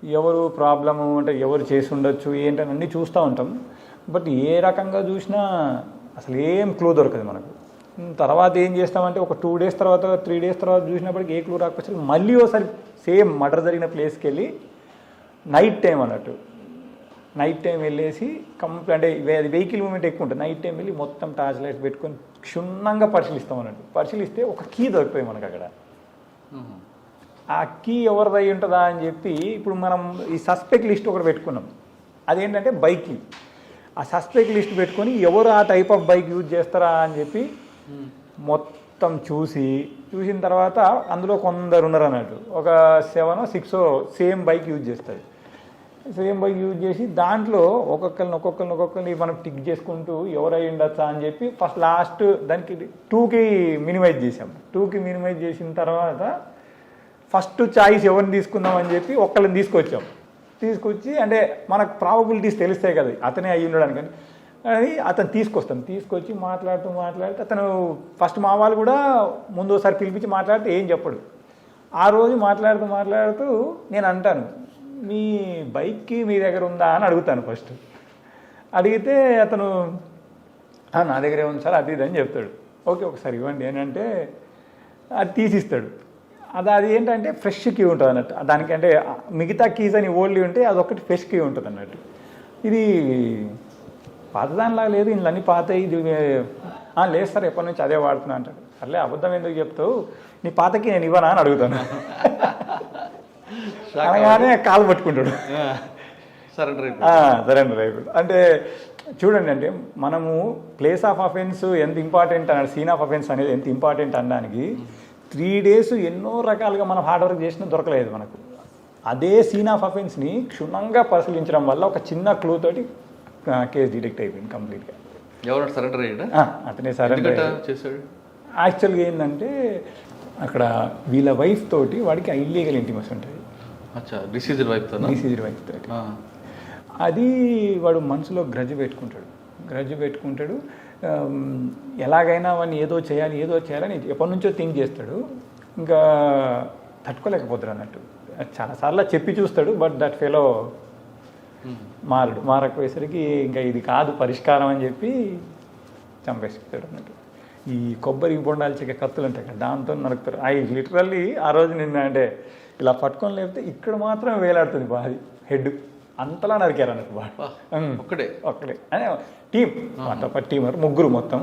ఎవరు ప్రాబ్లము అంటే ఎవరు చేసి ఉండొచ్చు ఏంటని అన్నీ చూస్తూ ఉంటాం. బట్ ఏ రకంగా చూసినా అసలు ఏం క్లూ దొరకదు మనకు. తర్వాత ఏం చేస్తామంటే ఒక 2 days తర్వాత 3 days తర్వాత చూసినప్పటికీ ఏ క్లూ రాకపోతే మళ్ళీ ఒకసారి సేమ్ మర్డర్ జరిగిన ప్లేస్కి వెళ్ళి నైట్ టైం అన్నట్టు నైట్ టైం వెళ్ళేసి అంటే వెహికల్ మూమెంట్ ఎక్కువ ఉంటుంది. నైట్ టైం వెళ్ళి మొత్తం టార్చ్ లైట్స్ పెట్టుకొని క్షుణ్ణంగా పరిశీలిస్తాం అన్నట్టు. పరిశీలిస్తే ఒక కీ దొరుకుతుంది మనకు అక్కడ. ఆ కీ ఎవరిదై ఉంటుందా అని చెప్పి ఇప్పుడు మనం ఈ సస్పెక్ట్ లిస్ట్ ఒకటి పెట్టుకున్నాం, అదేంటంటే బైక్ కీ. ఆ సస్పెక్ట్ లిస్ట్ పెట్టుకొని ఎవరు ఆ టైప్ ఆఫ్ బైక్ యూజ్ చేస్తారా అని చెప్పి మొత్తం చూసిన తర్వాత అందులో కొందరు ఉన్నారు అన్నట్టు, ఒక 7 or 6 సేమ్ బైక్ యూజ్ చేస్తారు. సేమ్ బైక్ యూజ్ చేసి దాంట్లో ఒక్కొక్కరిని మనం టిక్ చేసుకుంటూ ఎవరై ఉండొచ్చా అని చెప్పి ఫస్ట్ లాస్ట్ దానికి 2కి మినిమైజ్ చేసాం. 2కి మినిమైజ్ చేసిన తర్వాత ఫస్ట్ చాయిస్ ఎవరిని తీసుకుందాం అని చెప్పి ఒక్కళ్ళని తీసుకొచ్చి అంటే మనకు ప్రాబబిలిటీస్ తెలుస్తాయి కదా అతనే అయ్యి ఉండడానికి అని అతను తీసుకొచ్చి మాట్లాడుతూ అతను ఫస్ట్ మా వాళ్ళు కూడా ముందు ఒకసారి పిలిపించి మాట్లాడితే ఏం చెప్పడు. ఆ రోజు మాట్లాడుతూ నేను అంటాను, మీ బైక్కి మీ దగ్గర ఉందా అని అడుగుతాను ఫస్ట్. అడిగితే అతను నా దగ్గరే ఉంది సార్ అది ఇది అని చెప్తాడు. ఓకే ఒకసారి ఇవ్వండి అని అంటే అది తీసిస్తాడు. అది ఏంటంటే ఫ్రెష్ కీ ఉంటుంది అన్నట్టు. దానికంటే మిగతా కీస్ అని ఓల్డ్ ఉంటే అదొకటి ఫ్రెష్ కీ ఉంటుంది అన్నట్టు. ఇది పాతదానిలా లేదు, ఇందులో అన్నీ పాత. ఇది లేదు సార్ ఎప్పటి నుంచి అదే వాడుతున్నా అంటాడు. అట్లే అబద్ధం ఎందుకు చెప్తావు, నీ పాతకి నేను ఇవ్వనా అని అడుగుతాను. అనగానే కాలు పట్టుకుంటాడు, సరెండర్ అయిపోయాడు. అంటే చూడండి, అంటే మనము ప్లేస్ ఆఫ్ అఫెన్స్ ఎంత ఇంపార్టెంట్ అన్నాడు, సీన్ ఆఫ్ అఫెన్స్ అనేది ఎంత ఇంపార్టెంట్ అనడానికి 3 days ఎన్నో రకాలుగా మనం హార్డ్ వర్క్ చేసినా దొరకలేదు మనకు. అదే సీన్ ఆఫ్ అఫెన్స్ని క్షుణ్ణంగా పరిశీలించడం వల్ల ఒక చిన్న క్లూ తోటి కేసు డిటెక్ట్ అయిపోయింది కంప్లీట్గా. ఎవరు సరెండర్ అయ్యాడా? అతనే సరెండర్ చేశాడు. యాక్చువల్గా ఏంటంటే అక్కడ వీళ్ళ వైఫ్ తోటి వాడికి ఇల్లీగల్ ఇంటిమసీ ఉంటుంది. డిసీజ్డ్ వైఫ్ తోటి అది వాడు మనసులో గ్రడ్జ్ పెట్టుకుంటాడు. ఎలాగైనా వాడిని ఏదో చేయాలని ఎప్పటి నుంచో థింక్ చేస్తాడు. ఇంకా తట్టుకోలేకపోతాడు అన్నట్టు. చాలాసార్లు చెప్పి చూస్తాడు, బట్ దట్ ఫెలో మారకపోయేసరికి ఇంకా ఇది కాదు పరిష్కారం అని చెప్పి చంపేస్తాడు అన్నట్టు. ఈ కొబ్బరి బొండాలు చెక్క కత్తులు ఉంటాయి కదా, దాంతో నరుకుతారు. లిటరల్లీ ఆ రోజు నిన్న అంటే ఇలా పట్టుకొని లేకపోతే ఇక్కడ మాత్రం వేలాడుతుంది బాది హెడ్, అంతలా నరికారు అన్నట్టు బాడీ. ఒక్కడే అనే టీం, టీమర్ 3 మొత్తం.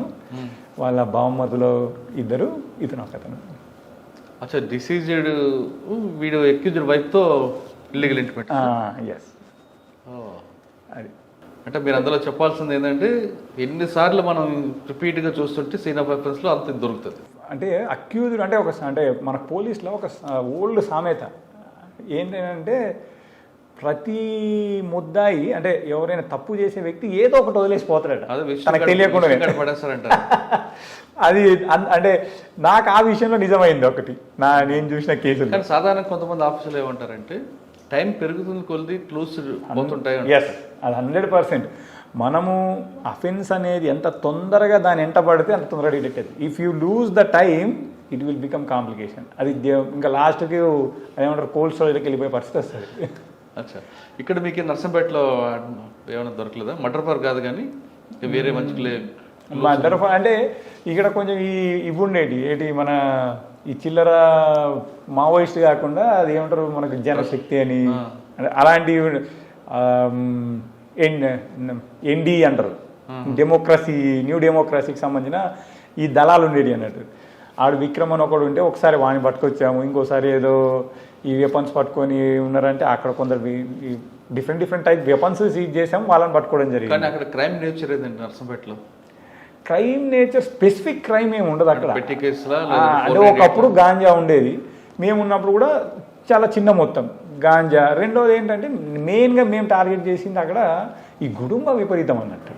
వాళ్ళ బావమరుదులో 2, ఇతను ఒకతను. డిసీజ్డ్ వీడు ఎక్యూజ్డ్ వైఫ్తో ఇల్లీగల్ ఇంటిమేట్. ఎస్, అది అంటే మీరు అందులో చెప్పాల్సింది ఏంటంటే ఎన్నిసార్లు మనం రిపీట్గా చూస్తుంటే సీన్ ఆఫ్ అఫెన్స్లో అంత దొరుకుతుంది. అంటే అక్యూజ్డ్ అంటే అంటే మన పోలీస్లో ఒక ఓల్డ్ సామెత ఏంటంటే ప్రతి ముద్దాయి అంటే ఎవరైనా తప్పు చేసే వ్యక్తి ఏదో ఒకటి వదిలేసిపోతాడట తనకు తెలియకుండా. అది అంటే నాకు ఆ విషయంలో నిజమైంది ఒకటి నేను చూసిన కేసులు. కానీ సాధారణ కొంతమంది ఆఫీసులు ఏమంటారంటే టైం పెరుగుతుంది కొద్ది క్లూస్ పోతుంటాయి. ఎస్, అది 100%. మనము అఫెన్స్ అనేది ఎంత తొందరగా దాని ఎంట పడితే అంత తొందరగా డిటెక్ట్ అవుతుంది. If you lose the time it will become complication. అది ఇంకా లాస్ట్కి ఏమంటారు కోల్డ్ స్టోరేజ్కి వెళ్ళిపోయే పరిస్థితి వస్తుంది. ఇక్కడ మీకు నర్సంపేటలో ఏమైనా దొరకలేదా? మర్డర్ ఫర్ కాదు కానీ వేరే మంచి మర్డర్ ఫర్ అంటే ఇక్కడ కొంచెం ఇవి ఉండేటి ఏంటి మన ఈ చిల్లర మావోయిస్ట్ కాకుండా అది ఏమంటారు మనకు జనశక్తి అని అలాంటి ఎన్డీ అంటారు, డెమోక్రసీ, న్యూ డెమోక్రసీకి సంబంధించిన ఈ దళాలు ఉండేవి అన్నట్టు. ఆడు విక్రమ్ అని ఒకడు ఉంటే ఒకసారి వాడిని పట్టుకొచ్చాము, ఇంకోసారి ఏదో ఈ వెపన్స్ పట్టుకొని ఉన్నారంటే అక్కడ కొందరు డిఫరెంట్ టైప్ వెపన్స్ సీజ్ చేసాము, వాళ్ళని పట్టుకోవడం జరిగింది. కానీ అక్కడ క్రైమ్ నేచర్ ఏదండి నర్సంపేటలో? క్రైమ్ నేచర్ స్పెసిఫిక్ క్రైమ్ ఏమి ఉండదు అక్కడ. పెట్టి కేసులా అంటే ఒకప్పుడు గాంజా ఉండేది, మేము ఉన్నప్పుడు కూడా చాలా చిన్న మొత్తం గాంజా. రెండోది ఏంటంటే మెయిన్గా మేము టార్గెట్ చేసింది అక్కడ ఈ గుడుంబ విపరీతం అన్నట్టు.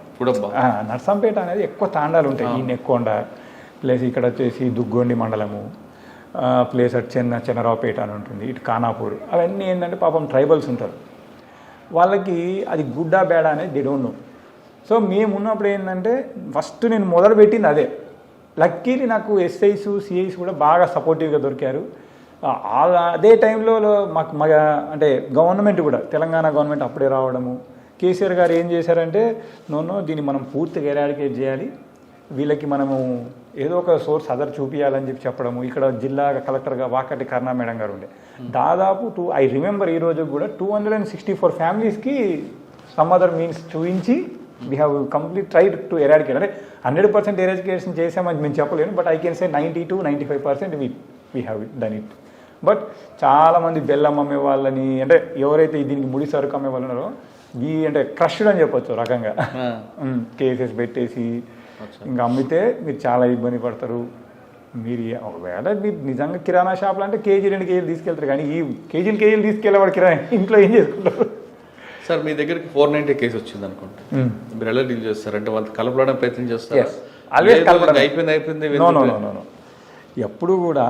నర్సంపేట అనేది ఎక్కువ తాండాలు ఉంటాయి, ఈ నెక్కొండ ప్లేస్, ఇక్కడ వచ్చేసి దుగ్గొండి మండలము ప్లేస్, అటు చెన్నరావుపేట అని ఉంటుంది, ఇటు ఖానాపూర్, అవన్నీ ఏంటంటే పాపం ట్రైబల్స్ ఉంటారు, వాళ్ళకి అది గుడ్డా బేడా అనేది దే డోంట్ నో. సో మేము ఉన్నప్పుడు ఏంటంటే ఫస్ట్ నేను మొదలుపెట్టింది అదే. లక్కీలీ నాకు ఎస్ఐస్ సిఐస్ కూడా బాగా సపోర్టివ్గా దొరికారు. అదే టైంలో మాకు అంటే గవర్నమెంట్ కూడా తెలంగాణ గవర్నమెంట్ అప్పుడే రావడము, కేసీఆర్ గారు ఏం చేశారంటే నోనో దీన్ని మనం పూర్తిగా ఎరాడికేట్ చేయాలి, వీళ్ళకి మనము ఏదో ఒక సోర్స్ అదర్ చూపించాలని చెప్పడము. ఇక్కడ జిల్లా కలెక్టర్గా వాకటి కరుణా మేడం గారు ఉండే, దాదాపు ఐ రిమెంబర్ ఈ రోజు కూడా 264 ఫ్యామిలీస్కి సమ్ అదర్ మీన్స్ చూపించి we have complete tried to eradicate. అంటే 100% ఎరాడికేషన్ చేసామని మేము చెప్పలేను, but I can say 92-95% we have done it. But చాలామంది బెల్లం అమ్మే వాళ్ళని అంటే ఎవరైతే దీనికి ముడి సరుకు అమ్మే వాళ్ళు ఉన్నారో అంటే క్రష్డ్ అని చెప్పొచ్చు రకంగా కేసెస్ పెట్టేసి ఇంకా అమ్మితే మీరు చాలా ఇబ్బంది పడతారు. మీరు ఒకవేళ మీరు నిజంగా కిరాణా షాపులు అంటే కేజీ 2 కేజీలు తీసుకెళ్తారు, కానీ ఈ కేజీలు తీసుకెళ్ళేవాడు కిరాణా ఇంట్లో ఏం చేసుకుంటారు? సార్ మీ దగ్గరికి 490 కేసు వచ్చింది అనుకుంటా, మీరు ఎలా డీల్ చేస్తారు? అంటే వాళ్ళు కలపడానికి ప్రయత్నం చేస్తారు? అయిపోయింది. నో, ఎప్పుడు కూడా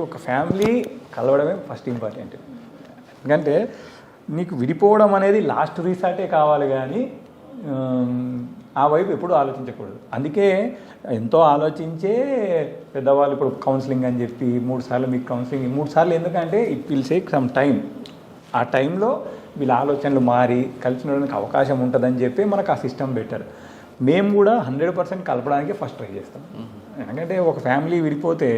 ఒక ఫ్యామిలీ కలవడమే ఫస్ట్ ఇంపార్టెంట్. ఎందుకంటే నీకు విడిపోవడం అనేది లాస్ట్ రీసార్టే కావాలి, కానీ ఆ వైపు ఎప్పుడూ ఆలోచించకూడదు. అందుకే ఎంతో ఆలోచించే పెద్దవాళ్ళు ఇప్పుడు కౌన్సిలింగ్ అని చెప్పి 3 సార్లు మీకు కౌన్సిలింగ్ 3 సార్లు ఎందుకంటే it will take some time. ఆ టైంలో వీళ్ళ ఆలోచనలు మారి కలిసినడానికి అవకాశం ఉంటుందని చెప్పి మనకు ఆ సిస్టమ్ బెటర్. మేము కూడా 100% కలపడానికి ఫస్ట్ ట్రై చేస్తాం. ఎందుకంటే ఒక ఫ్యామిలీ విడిపోతే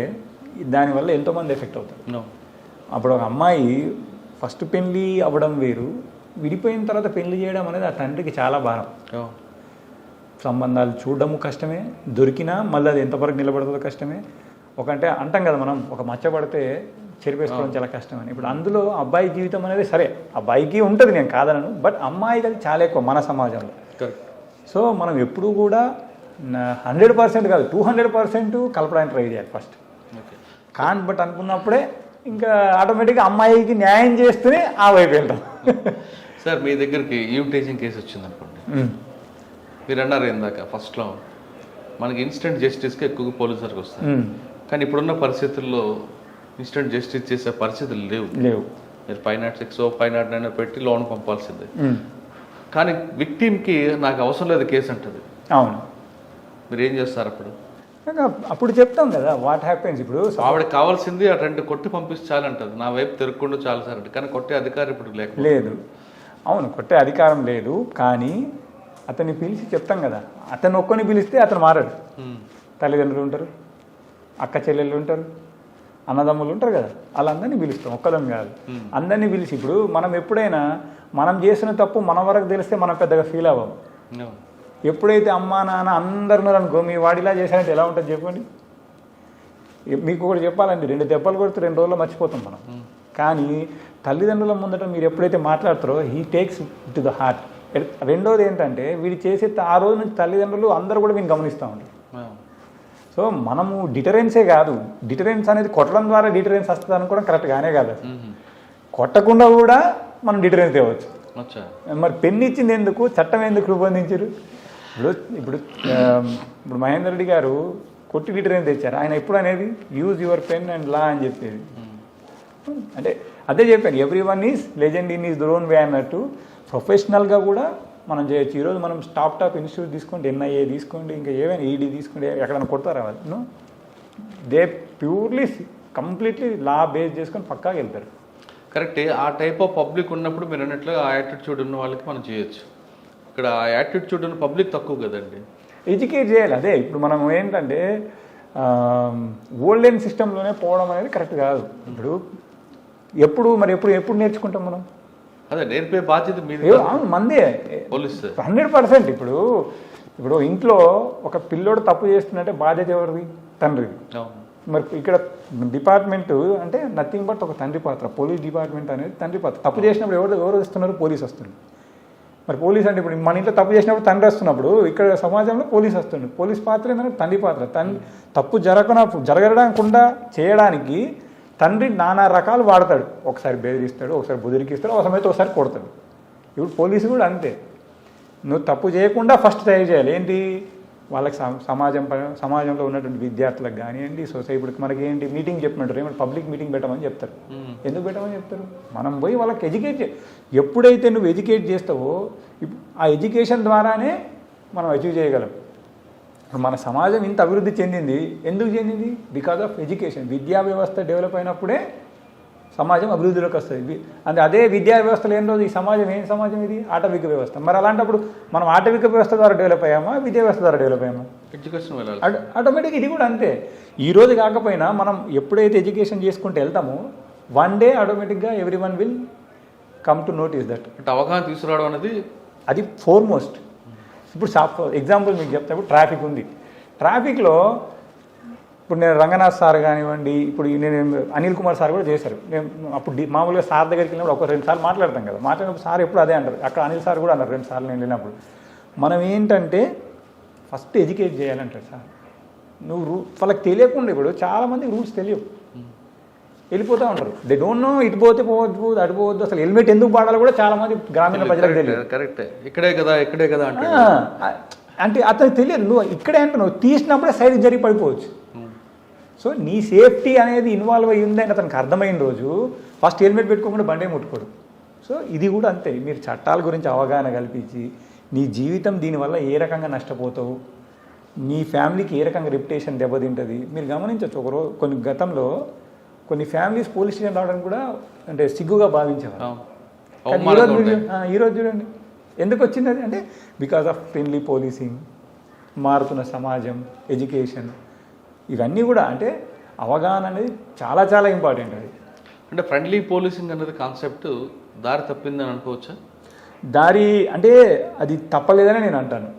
దానివల్ల ఎంతోమంది ఎఫెక్ట్ అవుతారు. అప్పుడు ఒక అమ్మాయి ఫస్ట్ పెళ్ళి అవ్వడం వేరు, విడిపోయిన తర్వాత పెళ్లి చేయడం అనేది ఆ తండ్రికి చాలా భారం. సంబంధాలు చూడడము కష్టమే, దొరికినా మళ్ళీ అది ఎంతవరకు నిలబడుతుందో కష్టమే. అంటే అంటాం కదా మనం, ఒక మచ్చ పడితే చెరిపేసుకోవడం చాలా కష్టమని. ఇప్పుడు అందులో అబ్బాయి జీవితం అనేది సరే అబ్బాయికి ఉంటుంది, నేను కాదనను, బట్ అమ్మాయికి అది చాలా ఎక్కువ మన సమాజంలో. సో మనం ఎప్పుడూ కూడా 100% కాదు 200% కలపడానికి ట్రై చేయాలి ఫస్ట్. బట్ అనుకున్నప్పుడే ఇంకా ఆటోమేటిక్గా అమ్మాయికి న్యాయం చేస్తూనే ఆ వైపు వెళ్తాం. సార్ మీ దగ్గరికి ఈవిటేజింగ్ కేసు వచ్చింది అనుకోండి, మీరు అన్నారు ఇందాక ఫస్ట్లో మనకి ఇన్స్టెంట్ జస్టిస్కి ఎక్కువగా పోలీసులకు వస్తాయి, కానీ ఇప్పుడున్న పరిస్థితుల్లో ఇన్స్టెంట్ జస్టిస్ చేసే పరిస్థితులు లేవు. మీరు 506 509 పెట్టి లోన్ పంపాల్సిందే. కానీ విక్టిమ్కి నాకు అవసరం లేదు కేసు అంటుంది. అవును, మీరు ఏం చేస్తారు అప్పుడు? అప్పుడు చెప్తాం కదా వాట్ హ్యాపెన్స్. ఇప్పుడు ఆవిడకి కావాల్సింది ఆ 2 కొట్టి పంపించాలంటది, నా వైపు తిరగకుండా చాలు సార్ అంటే. కానీ కొట్టే అధికారం ఇప్పుడు లేదు. అవును, కొట్టే అధికారం లేదు, కానీ అతన్ని పిలిచి చెప్తాం కదా. అతను ఒక్కని పిలిస్తే అతను మారాడు. తల్లిదండ్రులు ఉంటారు, అక్క చెల్లెళ్ళు ఉంటారు, అన్నదమ్ములు ఉంటారు కదా, వాళ్ళందరినీ పిలుస్తాం, ఒక్కదని కాదు అందరినీ పిలిచి. ఇప్పుడు మనం ఎప్పుడైనా మనం చేసిన తప్పు మన వరకు తెలిస్తే మనం పెద్దగా ఫీల్ అవ్వం. ఎప్పుడైతే అమ్మా నాన్న అందరు అనుకో, మీ వాడిలా చేశారంటే ఎలా ఉంటుంది చెప్పండి. మీకు ఒకటి చెప్పాలండి, 2 దెబ్బలు కొడితే 2 రోజుల్లో మర్చిపోతాం మనం. కానీ తల్లిదండ్రుల ముందట మీరు ఎప్పుడైతే మాట్లాడతారో he takes to the heart. రెండోది ఏంటంటే వీడు చేసే ఆ రోజు నుంచి తల్లిదండ్రులు అందరూ కూడా వీళ్ళు గమనిస్తూ ఉంటారు. సో మనము డిటరెన్సే కాదు, డిటరెన్స్ అనేది కొట్టడం ద్వారా డిటరెన్స్ వస్తుంది అనుకోవడం కరెక్ట్ గానే కాదు. కొట్టకుండా కూడా మనం డిటరెన్స్ తేవచ్చు. మరి పెన్ ఇచ్చింది ఎందుకు, చట్టం ఎందుకు రూపొందించారు? ఇప్పుడు మహేందర్ రెడ్డి గారు కొట్టి డిటరెన్స్ తెచ్చారు. ఆయన ఎప్పుడు అనేది యూజ్ యువర్ పెన్ అండ్ లా అని చెప్పేది. అంటే అదే చెప్పాను, every one is legend in is their own way అన్నట్టు ప్రొఫెషనల్గా కూడా మనం చేయొచ్చు. ఈరోజు మనం టాప్ ఇన్స్టిట్యూట్ తీసుకోండి, ఎన్ఐఏ తీసుకోండి, ఇంకా ఏమైనా ఈడీ తీసుకోండి, ఎక్కడైనా కొడతారా వాళ్ళు? They purely completely law base చేసుకొని పక్కాగా వెళ్తారు. కరెక్టే. ఆ టైప్ ఆఫ్ పబ్లిక్ ఉన్నప్పుడు మీరు అన్నట్లుగా ఆ యాటిట్యూడ్ ఉన్న వాళ్ళకి మనం చేయొచ్చు. ఇక్కడ ఆ యాటిట్యూడ్ ఉన్న పబ్లిక్ తక్కువ కదండి. ఎడ్యుకేట్ చేయాలి. అదే ఇప్పుడు మనం ఏంటంటే ఓల్డెన్ సిస్టంలోనే పోవడం అనేది కరెక్ట్ కాదు. ఇప్పుడు ఎప్పుడు నేర్చుకుంటాం మనం? అదే నేర్పే బాధ్యత మీది, మందే 100%. ఇప్పుడు ఇంట్లో ఒక పిల్లోడు తప్పు చేస్తున్నట్టే బాధ్యత ఎవరిది? తండ్రిది. మరి ఇక్కడ డిపార్ట్మెంట్ అంటే నథింగ్ బట్ ఒక తండ్రి పాత్ర. పోలీస్ డిపార్ట్మెంట్ అనేది తండ్రి పాత్ర. తప్పు చేసినప్పుడు ఎవరు వస్తున్నారు? పోలీస్ వస్తుంది. మరి పోలీస్ అంటే ఇప్పుడు మన ఇంట్లో తప్పు చేసినప్పుడు తండ్రి వస్తున్నప్పుడు ఇక్కడ సమాజంలో పోలీస్ వస్తుంది. పోలీస్ పాత్ర ఏంటంటే తండ్రి పాత్ర. తప్పు జరగకుండా చేయడానికి తండ్రి నానా రకాలు వాడతాడు. ఒకసారి బెదిరిస్తాడు, ఒకసారి బుదిరికిస్తాడు, అవసరమైతే ఒకసారి కొడతాడు. ఇప్పుడు పోలీసు కూడా అంతే. నువ్వు తప్పు చేయకుండా ఫస్ట్ ట్రై చేయాలి. ఏంటి? వాళ్ళకి సమాజంలో ఉన్నటువంటి విద్యార్థులకు కానివ్వండి, సొసైటీకి మనకి ఏంటి మీటింగ్ చెప్పినట్టు ఏమంటే పబ్లిక్ మీటింగ్ పెట్టమని చెప్తారు. ఎందుకు పెట్టమని చెప్తారు? మనం పోయి వాళ్ళకి ఎడ్యుకేట్ ఎప్పుడైతే నువ్వు ఎడ్యుకేట్ చేస్తావో ఆ ఎడ్యుకేషన్ ద్వారానే మనం అచీవ్ చేయగలం. మన సమాజం ఇంత అభివృద్ధి చెందింది ఎందుకు చెందింది? Because of education. విద్యా వ్యవస్థ డెవలప్ అయినప్పుడే సమాజం అభివృద్ధిలోకి వస్తుంది. అదే విద్యా వ్యవస్థ లేని రోజు ఈ సమాజం ఏం సమాజం? ఇది ఆటవిక వ్యవస్థ. మరి అలాంటప్పుడు మనం ఆటవిక వ్యవస్థ ద్వారా డెవలప్ అయ్యామా, విద్యా వ్యవస్థ ద్వారా డెవలప్ అయ్యామా? ఎడ్యుకేషన్ ఆటోమేటిక్ ఇది కూడా అంతే. ఈ రోజు కాకపోయినా మనం ఎప్పుడైతే ఎడ్యుకేషన్ చేసుకుంటూ వెళ్తామో వన్ డే ఆటోమేటిక్గా every one will come to notice that. అవగాహన తీసుకురావడం అనేది అది ఫోర్మోస్ట్. ఇప్పుడు ఎగ్జాంపుల్ మీకు చెప్తా. ఇప్పుడు ట్రాఫిక్ ఉంది. ట్రాఫిక్లో ఇప్పుడు నేను రంగనాథ్ సార్ కానివ్వండి, ఇప్పుడు నేను అనిల్ కుమార్ సార్ కూడా చేశారు. నేను అప్పుడు మామూలుగా సార్ దగ్గరికి వెళ్ళినప్పుడు 1-2 సార్లు మాట్లాడతాం కదా. మాట్లాడినప్పుడు సార్ ఎప్పుడు అదే అంటారు. అక్కడ అనిల్ సార్ కూడా అన్నారు 2 సార్లు నేను వెళ్ళినప్పుడు. మనం ఏంటంటే ఫస్ట్ ఎడ్యుకేట్ చేయాలంటారు సార్. నువ్వు వాళ్ళకి తెలియకుండా ఇప్పుడు చాలామందికి రూల్స్ తెలియవు, వెళ్ళిపోతూ ఉంటారు. దే డోంట్ నో ఇటు పోతే పోవద్దు, అటు పోవద్దు, అసలు హెల్మెట్ ఎందుకు వాడాలో కూడా చాలా మంది గ్రామీణ ప్రజలకు తెలియదు. కరెక్టే. ఇక్కడే కదా అంటే అతనికి తెలియదు. నువ్వు ఇక్కడే అంటే నువ్వు తీసినప్పుడే సైడ్ జరిగి పడిపోవచ్చు. సో నీ సేఫ్టీ అనేది ఇన్వాల్వ్ అయ్యి ఉందని అతనికి అర్థమైన రోజు ఫస్ట్ హెల్మెట్ పెట్టుకోకుండా బండే ముట్టుకోడు. సో ఇది కూడా అంతే. మీరు చట్టాల గురించి అవగాహన కల్పించి నీ జీవితం దీనివల్ల ఏ రకంగా నష్టపోతావు, నీ ఫ్యామిలీకి ఏ రకంగా రెప్యుటేషన్ దెబ్బతింటుంది. మీరు గమనించవచ్చు, కొన్ని గతంలో కొన్ని ఫ్యామిలీస్ పోలీస్ స్టేషన్ రావడానికి కూడా అంటే సిగ్గుగా భావించేవారు. కానీ ఈరోజు చూడండి ఎందుకు వచ్చింది అది అంటే బికాస్ ఆఫ్ ఫ్రెండ్లీ పోలీసింగ్, మారుతున్న సమాజం, ఎడ్యుకేషన్, ఇవన్నీ కూడా అంటే అవగాహన అనేది చాలా చాలా ఇంపార్టెంట్. అది అంటే ఫ్రెండ్లీ పోలీసింగ్ అనేది కాన్సెప్ట్ దారి తప్పిందని అనుకోవచ్చా? దారి అంటే అది తప్పలేదని నేను అంటాను.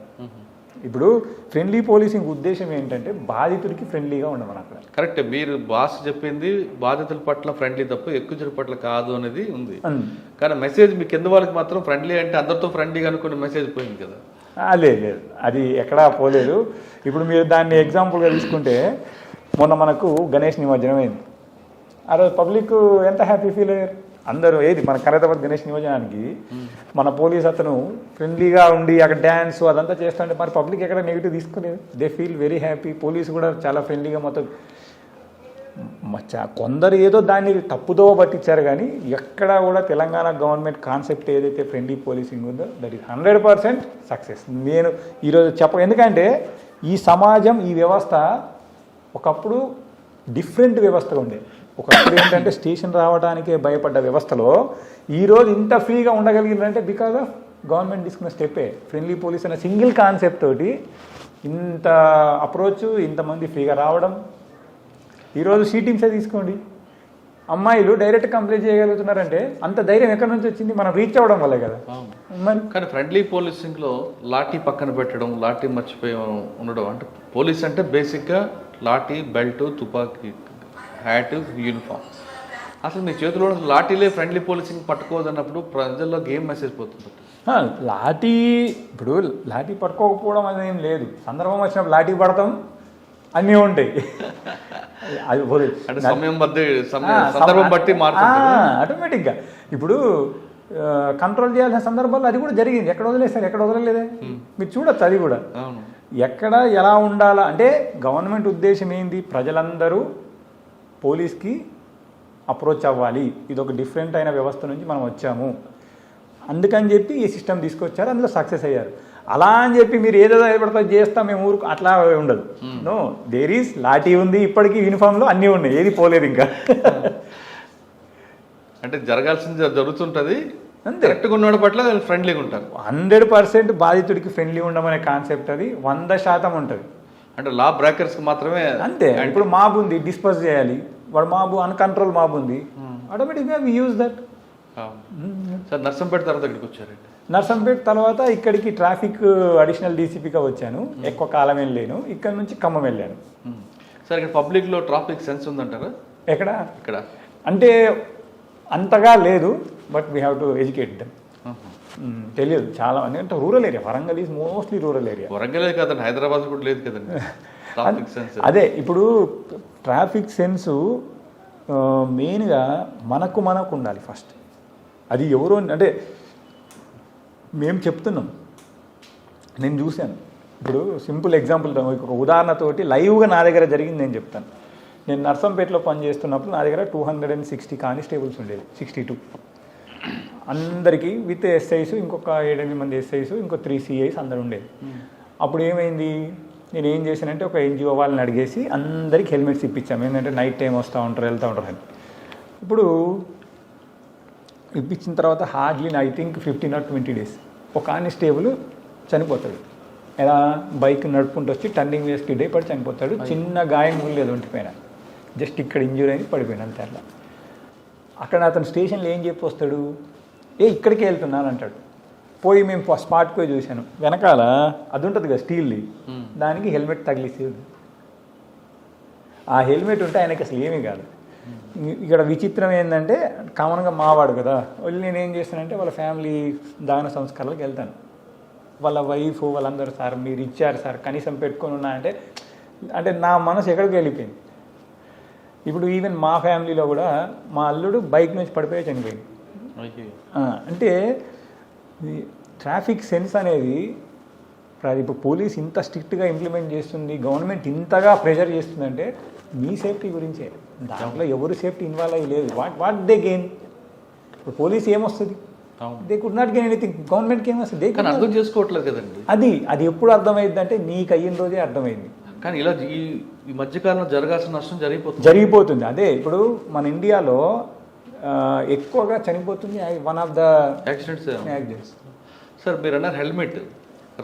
ఇప్పుడు ఫ్రెండ్లీ పోలీసింగ్ ఉద్దేశం ఏంటంటే బాధితుడికి ఫ్రెండ్లీగా ఉండమని అక్కడ. కరెక్ట్, మీరు బాస్ చెప్పింది బాధితుల పట్ల ఫ్రెండ్లీ తప్ప ఎక్కువ పట్ల కాదు అనేది ఉంది. కానీ మెసేజ్ మీ కింద వాళ్ళకి మాత్రం ఫ్రెండ్లీ అంటే అందరితో ఫ్రెండ్లీగా అనుకునే మెసేజ్ పోయింది కదా. లేదు అది ఎక్కడా పోలేదు. ఇప్పుడు మీరు దాన్ని ఎగ్జాంపుల్గా తీసుకుంటే మొన్న మనకు గణేష్ నిమజ్జనం అయింది. ఆ రోజు పబ్లిక్ ఎంత హ్యాపీ ఫీల్ అయ్యారు అందరూ. ఏది మన ఖైరతాబాద్ గణేష్ నిమజ్జనానికి మన పోలీస్ అతను ఫ్రెండ్లీగా ఉండి అక్కడ డ్యాన్స్ అదంతా చేస్తుంటే మరి పబ్లిక్ ఎక్కడ నెగిటివ్ తీసుకోలేదు. They feel very happy. Police కూడా చాలా ఫ్రెండ్లీగా మొత్తం. కొందరు ఏదో దాన్ని తప్పుదో పట్టించారు కానీ ఎక్కడా కూడా తెలంగాణ గవర్నమెంట్ కాన్సెప్ట్ ఏదైతే ఫ్రెండ్లీ పోలీసింగ్ ఉందో దట్ ఈస్ 100% సక్సెస్. నేను ఈరోజు ఎందుకంటే ఈ సమాజం, ఈ వ్యవస్థ ఒకప్పుడు డిఫరెంట్ వ్యవస్థగా ఉండేది. ఒకప్పుడు ఏంటంటే స్టేషన్ రావడానికే భయపడ్డ వ్యవస్థలో ఈరోజు ఇంత ఫ్రీగా ఉండగలిగిందంటే బికాజ్ ఆఫ్ గవర్నమెంట్ తీసుకున్న స్టెప్పే. ఫ్రెండ్లీ పోలీస్ అనే సింగిల్ కాన్సెప్ట్ తోటి ఇంత అప్రోచ్, ఇంతమంది ఫ్రీగా రావడం. ఈరోజు షీటింగ్సే తీసుకోండి, అమ్మాయిలు డైరెక్ట్ కంప్లైంట్ చేయగలుగుతున్నారంటే అంత ధైర్యం ఎక్కడి నుంచి వచ్చింది? మనం రీచ్ అవ్వడం వల్లే కదా. కానీ ఫ్రెండ్లీ పోలీసింగ్లో లాఠీ పక్కన పెట్టడం, లాఠీ మర్చిపోయి ఉండడం. అంటే పోలీస్ అంటే బేసిక్గా లాఠీ, బెల్ట్, తుపాకీ, హ్యాట్, యూనిఫామ్. అసలు మీ చేతిలో లాఠీలే ఫ్రెండ్లీ పోలీసింగ్ పట్టుకోదన్నప్పుడు ప్రజల్లోకి ఏం మెసేజ్ పోతుంది? లాఠీ ఇప్పుడు లాఠీ పట్టుకోకపోవడం అనేది ఏం లేదు. సందర్భం వచ్చినప్పుడు లాఠీ పడతాం, అన్నీ ఉంటాయి. అది అంటే సందర్భం బట్టి ఆటోమేటిక్గా ఇప్పుడు కంట్రోల్ చేయాల్సిన సందర్భాల్లో అది కూడా జరిగింది. ఎక్కడ వదిలేస్తారు, ఎక్కడ వదలలేదే మీరు చూడొచ్చు. అది కూడా ఎక్కడ ఎలా ఉండాలా అంటే గవర్నమెంట్ ఉద్దేశం ఏంది, ప్రజలందరూ పోలీస్కి అప్రోచ్ అవ్వాలి. ఇది ఒక డిఫరెంట్ అయిన వ్యవస్థ నుంచి మనం వచ్చాము, అందుకని చెప్పి ఈ సిస్టమ్ తీసుకొచ్చారు, అందులో సక్సెస్ అయ్యారు. అలా అని చెప్పి మీరు ఏదేదో ఏర్పడతా చేస్తాం మేము ఊరుకు అట్లా ఉండదు. నో, దేర్ ఈస్ లాఠీ ఉంది, ఇప్పటికీ యూనిఫామ్లో అన్నీ ఉన్నాయి, ఏది పోలేదు ఇంకా. అంటే జరగాల్సింది జరుగుతుంటుంది, కరెక్ట్గా ఉన్నవాడి పట్ల ఫ్రెండ్లీగా ఉంటారు. 100% బాధితుడికి ఫ్రెండ్లీ ఉండమనే కాన్సెప్ట్ అది 100% ఉంటుంది. అంటే లా బ్రేకర్స్కి మాత్రమే అంతే. ఇప్పుడు మాబ్ ఉంది, డిస్పోజ్ చేయాలి, వాడు మాబు అన్కంట్రోల్ మాబ్ ఉంది, ఆటోమేటిక్గా we use that. Sir Narsampet తర్వాత ఇక్కడికి వచ్చారండి. నర్సంపేట తర్వాత ఇక్కడికి ట్రాఫిక్ అడిషనల్ డీసీపీగా వచ్చాను. ఎక్కువ కాలం వెళ్ళాను. ఇక్కడ నుంచి ఖమ్మం వెళ్ళాను. సార్ ఇక్కడ పబ్లిక్లో ట్రాఫిక్ సెన్స్ ఉందంటారా? ఎక్కడ ఇక్కడ అంటే అంతగా లేదు, but we have to educate them. తెలియదు చాలా అంటే rural area. Warangal is mostly rural area. వరంగలే కదండి, హైదరాబాద్ కూడా లేదు కదండి ట్రాఫిక్ సెన్స్. అదే ఇప్పుడు ట్రాఫిక్ సెన్సు మెయిన్గా మనకు ఉండాలి ఫస్ట్. అది ఎవరో అంటే మేము చెప్తున్నాం, నేను చూశాను. ఇప్పుడు సింపుల్ ఎగ్జాంపుల్, ఒక ఉదాహరణతోటి లైవ్గా నా దగ్గర జరిగింది నేను చెప్తాను. నేను నర్సంపేటలో పనిచేస్తున్నప్పుడు నా దగ్గర 260 కానిస్టేబుల్స్ ఉండేది, 62 అందరికీ విత్ ఎస్ఐస్, ఇంకొక 7-8 మంది ఎస్ఐస్, ఇంకో 3 సిఐస్ అందరు ఉండేది. అప్పుడు ఏమైంది, నేను ఏం చేశానంటే ఒక NGO వాళ్ళని అడిగేసి అందరికి హెల్మెట్స్ ఇప్పించాము. ఏంటంటే నైట్ టైం వస్తూ ఉంటారు, వెళ్తూ ఉంటారు అని. ఇప్పుడు ఇప్పించిన తర్వాత hardly I think 15 or 20 days ఒక కానిస్టేబుల్ చనిపోతాడు. ఎలా బైక్ నడుపుకుంటూ వచ్చి టర్నింగ్ వేసి స్కిడ్ అయిపడి చనిపోతాడు. చిన్న గాయం లేదు ఒంటిపైన, జస్ట్ ఇక్కడ ఇంజూరీ అయింది, పడిపోయిన అంతే. అట్లా అక్కడ అతను స్టేషన్లో ఏం చెప్పి వస్తాడు, ఇక్కడికే వెళ్తున్నాను అంటాడు. పోయి మేము స్పాట్కి పోయి చూశాను, వెనకాల అది ఉంటుంది కదా స్టీల్ది, దానికి హెల్మెట్ తగిలిసేది. ఆ హెల్మెట్ ఉంటే ఆయనకి అసలు ఏమీ కాదు. ఇక్కడ విచిత్రం ఏంటంటే కామన్గా మావాడు కదా, వాళ్ళు నేనేం చేస్తానంటే వాళ్ళ ఫ్యామిలీ దహన సంస్కారాలకు వెళ్తాను. వాళ్ళ వైఫ్ వాళ్ళందరూ, సార్ మీరు ఇచ్చారు సార్ కనీసం పెట్టుకొని ఉన్నా అంటే నా మనసు ఎక్కడికి వెళ్ళిపోయింది. ఇప్పుడు ఈవెన్ మా ఫ్యామిలీలో కూడా మా అల్లుడు బైక్ నుంచి పడిపోయి చనిపోయింది. అంటే ట్రాఫిక్ సెన్స్ అనేది ఇప్పుడు పోలీస్ ఇంత స్ట్రిక్ట్గా ఇంప్లిమెంట్ చేస్తుంది, గవర్నమెంట్ ఇంతగా ప్రెషర్ చేస్తుందంటే మీ సేఫ్టీ గురించే. దాంట్లో ఎవరు సేఫ్టీ ఇన్వాల్వ్ అయ్యి లేదు. What they gain? ఇప్పుడు పోలీస్ ఏమొస్తుంది? అవును. They could not gain anything. గవర్నమెంట్కి ఏమొస్తుంది? కానీ అర్థం చేసుకోవట్లేదు కదండి. అది ఎప్పుడు అర్థమైంది అంటే నీకు అయిన రోజే అర్థమైంది. కానీ ఇలా ఈ మధ్యకాలంలో జరగాల్సిన నష్టం జరిగిపోతుంది. అదే ఇప్పుడు మన ఇండియాలో ఎక్కువగా చనిపోతుంది one of the accidents. Sir మీరు అన్నారు హెల్మెట్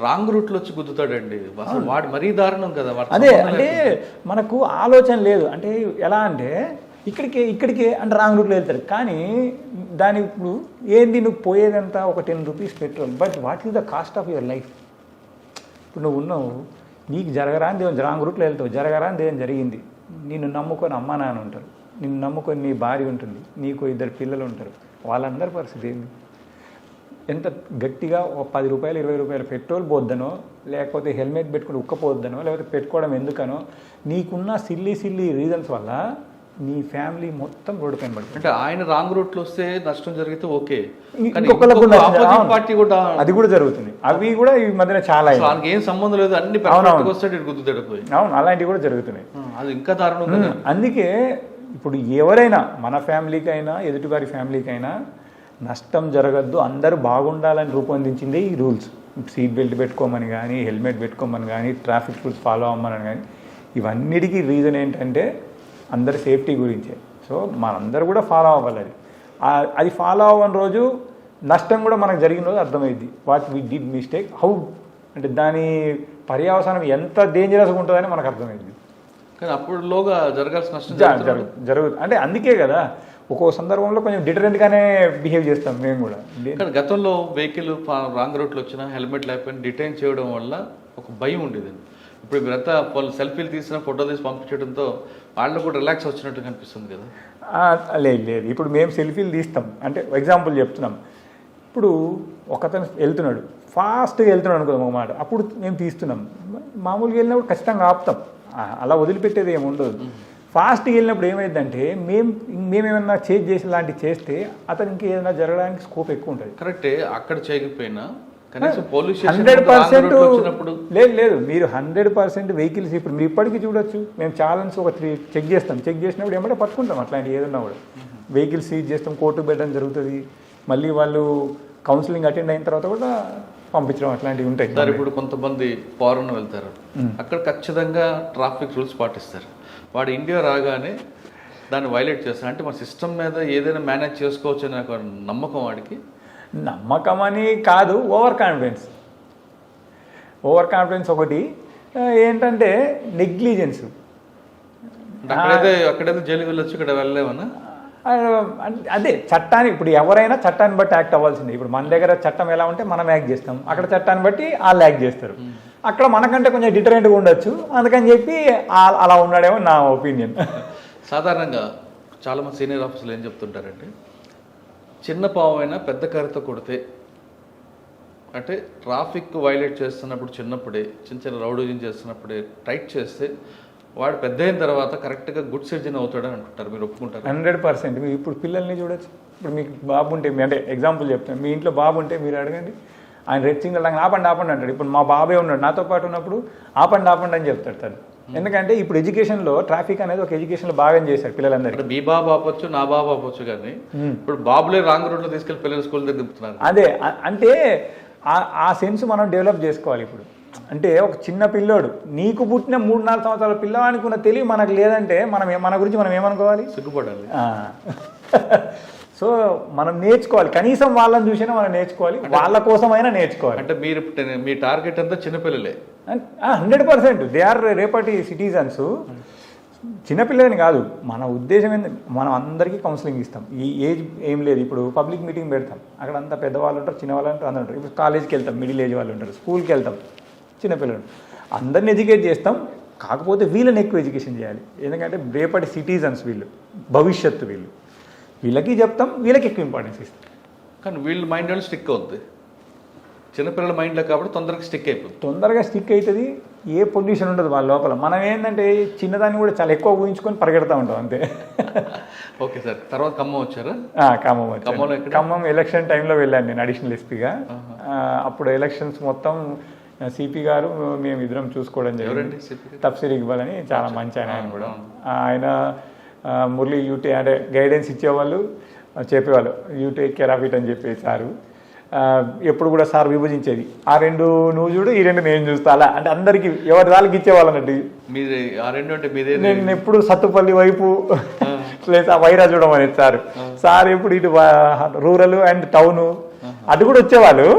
రాంగ్ రూట్లో వచ్చి గుద్దుతాడండి, అసలు వాడు మరీ దారుణం కదా. అదే అంటే మనకు ఆలోచన లేదు. అంటే ఎలా అంటే ఇక్కడికే అంటే రాంగ్ రూట్లో వెళ్తారు. కానీ దాని ఇప్పుడు ఏంది నువ్వు పోయేదంతా ఒక 10 rupees petrol. But what is the cost of your life? ఇప్పుడు నువ్వు ఉన్నావు, నీకు జరగరాని దేవుని రాంగ్ రూట్లో వెళ్తావు, జరగరాని దేవుని జరిగింది. నిన్ను నమ్ముకొని అమ్మా నాన్న ఉంటారు, నిన్ను నమ్ముకొని నీ భార్య ఉంటుంది, నీకు 2 పిల్లలు ఉంటారు. వాళ్ళందరి పరిస్థితి ఏంది? ఎంత గట్టిగా ఒక 10 రూపాయలు 20 రూపాయలు పెట్రోల్ పోద్దనో, లేకపోతే హెల్మెట్ పెట్టుకుని ఉక్కపోద్దనో, లేకపోతే పెట్టుకోవడం ఎందుకనో, నీకున్న సిల్లీ రీజన్స్ వల్ల నీ ఫ్యామిలీ మొత్తం రోడ్డు పైన పడుతుంది. అంటే ఆయన రాంగ్ రూట్లో వస్తే నష్టం జరిగితే ఓకే, పార్టీ కూడా అది కూడా జరుగుతుంది. అవి కూడా ఈ మధ్యన చాలా ఏం సంబంధం లేదు, అన్ని గుర్తుతాడు. అవును, అలాంటివి కూడా జరుగుతున్నాయి. అది ఇంకా దారుణం. అందుకే ఇప్పుడు ఎవరైనా మన ఫ్యామిలీకైనా ఎదుటివారి ఫ్యామిలీకైనా నష్టం జరగద్దు, అందరూ బాగుండాలని రూపొందించింది ఈ రూల్స్. సీట్ బెల్ట్ పెట్టుకోమని కానీ, హెల్మెట్ పెట్టుకోమని కానీ, ట్రాఫిక్ రూల్స్ ఫాలో అవ్వమని కానీ, ఇవన్నిటికీ రీజన్ ఏంటంటే అందరి సేఫ్టీ గురించే. సో మనందరూ కూడా ఫాలో అవ్వాలి. అది ఫాలో అవ్వని రోజు నష్టం కూడా మనకు జరిగిన రోజు అర్థమైంది what we did mistake, how అంటే దాని పర్యవసానం ఎంత డేంజరస్గా ఉంటుందని మనకు అర్థమైంది. కానీ అప్పుడులోగా జరగాల్సిన నష్టం జరుగుతుంది. అంటే అందుకే కదా ఒక్కో సందర్భంలో కొంచెం డిటరెంట్గానే బిహేవ్ చేస్తాం మేము కూడా. కానీ గతంలో వెహికల్ రాంగ్ రూట్లో వచ్చినా హెల్మెట్ లేకపోయినా డిటైన్ చేయడం వల్ల ఒక భయం ఉండేది. ఇప్పుడు మీరంతా వాళ్ళు సెల్ఫీలు తీసిన ఫోటో తీసి పంపించడంతో వాళ్ళు కూడా రిలాక్స్ వచ్చినట్టు కనిపిస్తుంది కదా. లేదు, ఇప్పుడు మేము సెల్ఫీలు తీస్తాం అంటే ఎగ్జాంపుల్ చెప్తున్నాం. ఇప్పుడు ఒకతను వెళ్తున్నాడు, ఫాస్ట్గా వెళ్తున్నాడు అనుకో ఒక మాట, అప్పుడు మేము తీస్తున్నాం. మామూలుగా వెళ్ళినప్పుడు ఖచ్చితంగా ఆపుతాం, అలా వదిలిపెట్టేది ఏమి ఉండదు. ఫాస్ట్గా వెళ్ళినప్పుడు ఏమైందంటే మేమేమన్నా చేసి లాంటివి చేస్తే అతనికి ఏదైనా జరగడానికి స్కోప్ ఎక్కువ ఉంటుంది. కరెక్టే, అక్కడ చేయకపోయినా 100% లేదు, మీరు 100% వెహికల్స్ ఇప్పుడు మీరు ఇప్పటికీ చూడొచ్చు. మేము ఛాలెంజ్ ఒక 3 చెక్ చేసినప్పుడు ఏమంటే పట్టుకుంటాం. అట్లాంటి ఏదన్నా కూడా వెహికల్స్ సీజ్ చేస్తాం, కోర్టుకు పెట్టడం జరుగుతుంది. మళ్ళీ వాళ్ళు కౌన్సిలింగ్ అటెండ్ అయిన తర్వాత కూడా పంపించడం అట్లాంటివి ఉంటాయి. సార్ ఇప్పుడు కొంతమంది ఫారెన్ వెళ్తారు, అక్కడ ఖచ్చితంగా ట్రాఫిక్ రూల్స్ పాటిస్తారు. వాడు ఇండియా రాగానే దాన్ని వైలేట్ చేస్తారు. అంటే మన సిస్టమ్ మీద ఏదైనా మేనేజ్ చేసుకోవచ్చు అనే ఒక నమ్మకం వాడికి. నమ్మకం అని కాదు, ఓవర్ కాన్ఫిడెన్స్ ఒకటి. ఏంటంటే నెగ్లిజెన్స్. అక్కడైతే జైలుకి వెళ్ళొచ్చు, ఇక్కడ వెళ్ళలేమన్నా. అదే చట్టాన్ని ఇప్పుడు ఎవరైనా చట్టాన్ని బట్టి యాక్ట్ అవ్వాల్సిందే. ఇప్పుడు మన దగ్గర చట్టం ఎలా ఉంటే మనం యాక్ట్ చేస్తాం, అక్కడ చట్టాన్ని బట్టి వాళ్ళు యాక్ట్ చేస్తారు. అక్కడ మనకంటే కొంచెం డిఫరెంట్గా ఉండొచ్చు, అందుకని చెప్పి అలా ఉన్నాడేమో నా ఒపీనియన్. సాధారణంగా చాలామంది సీనియర్ ఆఫీసర్లు ఏం చెప్తుంటారంటే, చిన్న పావైనా పెద్ద కర్రతో కొడితే, అంటే ట్రాఫిక్ వైలేట్ చేస్తున్నప్పుడు చిన్నప్పుడే చిన్న రౌడీజం చేస్తున్నప్పుడే టైట్ చేస్తే వాడు పెద్ద అయిన తర్వాత కరెక్ట్గా గుడ్ సిటిజన్ అవుతాడని అంటుంటారు. మీరు ఒప్పుకుంటారు? 100%. మీరు ఇప్పుడు పిల్లల్ని చూడొచ్చు. ఇప్పుడు మీకు బాబు ఉంటే, అంటే ఎగ్జాంపుల్ చెప్తాను, మీ ఇంట్లో బాబు ఉంటే మీరు అడగండి, ఆయన రెడ్ సిగ్నల్ ఆపండి అంటాడు. ఇప్పుడు మా బాబే ఉన్నాడు నాతో పాటు ఉన్నప్పుడు, ఆపండి అని చెప్తాడు తను. ఎందుకంటే ఇప్పుడు ఎడ్యుకేషన్లో ట్రాఫిక్ అనేది ఒక ఎడ్యుకేషన్లో భాగం చేశారు పిల్లలందరికీ. మీ బాబు ఆపొచ్చు, నా బాబు ఆపొచ్చు, కానీ ఇప్పుడు బాబులే రాంగ్ రూట్లో తీసుకెళ్ళి పిల్లలు స్కూల్ దగ్గర దింపుతున్నారు. అదే అంటే ఆ సెన్స్ మనం డెవలప్ చేసుకోవాలి. ఇప్పుడు అంటే ఒక చిన్న పిల్లోడు, నీకు పుట్టిన 3-4 సంవత్సరాల పిల్లవానికి ఉన్న తెలివి మనకు లేదంటే మన గురించి మనం ఏమనుకోవాలి? సిగ్గుపడాలి. సో మనం నేర్చుకోవాలి, కనీసం వాళ్ళని చూసినా మనం నేర్చుకోవాలి, వాళ్ళ కోసమైనా నేర్చుకోవాలి. అంటే మీరు మీ టార్గెట్ అంతా చిన్నపిల్లలే? 100%. దే ఆర్ రేపటి సిటిజన్స్. చిన్నపిల్లని కాదు, మన ఉద్దేశం ఏంటి, మనం అందరికీ కౌన్సిలింగ్ ఇస్తాం. ఈ ఏజ్ ఏం లేదు. ఇప్పుడు పబ్లిక్ మీటింగ్ పెడతాం, అక్కడ అంతా పెద్దవాళ్ళు ఉంటారు, చిన్నవాళ్ళు ఉంటారు, అందరూ ఉంటారు. ఇప్పుడు కాలేజ్కి వెళ్తాం, మిడిల్ ఏజ్ వాళ్ళు ఉంటారు, స్కూల్కి వెళ్తాం, చిన్నపిల్లలు, అందరిని ఎడ్యుకేట్ చేస్తాం. కాకపోతే వీళ్ళని ఎక్కువ ఎడ్యుకేషన్ చేయాలి. ఎందుకంటే రేపటి సిటిజన్స్ వీళ్ళు, భవిష్యత్తు వీళ్ళు, వీళ్ళకి చెప్తాం, వీళ్ళకి ఎక్కువ ఇంపార్టెన్స్ ఇస్తాం. కానీ వీళ్ళ మైండ్ వాళ్ళు స్టిక్ అవుతుంది, చిన్నపిల్లల మైండ్లో కాబట్టి తొందరగా స్టిక్ అవుతుంది. ఏ పొల్యూషన్ ఉండదు వాళ్ళ లోపల. మనం ఏంటంటే చిన్నదాన్ని కూడా చాలా ఎక్కువ ఊహించుకొని పరిగెడతా ఉంటాం అంతే. Okay sir. తర్వాత ఖమ్మం వచ్చారా? ఖమ్మం ఎలక్షన్ టైంలో వెళ్ళాను నేను అడిషనల్ ఎస్పీగా. అప్పుడు ఎలక్షన్స్ మొత్తం సిపి గారు మేము ఇద్దరం చూసుకోవడం జరిగింది. తఫ్సీర్ ఇక్బాల్ అని చాలా మంచి ఆయన కూడా. ఆయన మురళీ యూటీ అంటే గైడెన్స్ ఇచ్చేవాళ్ళు. చెప్పేవాళ్ళు you take care of it అని చెప్పేసి సారు. ఎప్పుడు కూడా సార్ విభజించేది, ఆ 2 నువ్వు చూడు, ఈ 2 నేను చూస్తా, అలా అంటే అందరికి ఎవరి వాళ్ళకి ఇచ్చేవాళ్ళు అన్నట్టు. మీరు ఆ 2 అంటే మీదే? నేను ఎప్పుడు సత్తుపల్లి వైపు లేదా వైరా చూడడం అనేది సార్ ఎప్పుడు ఇటు రూరల్ అండ్ టౌన్ అటు కూడా వచ్చేవాళ్ళు.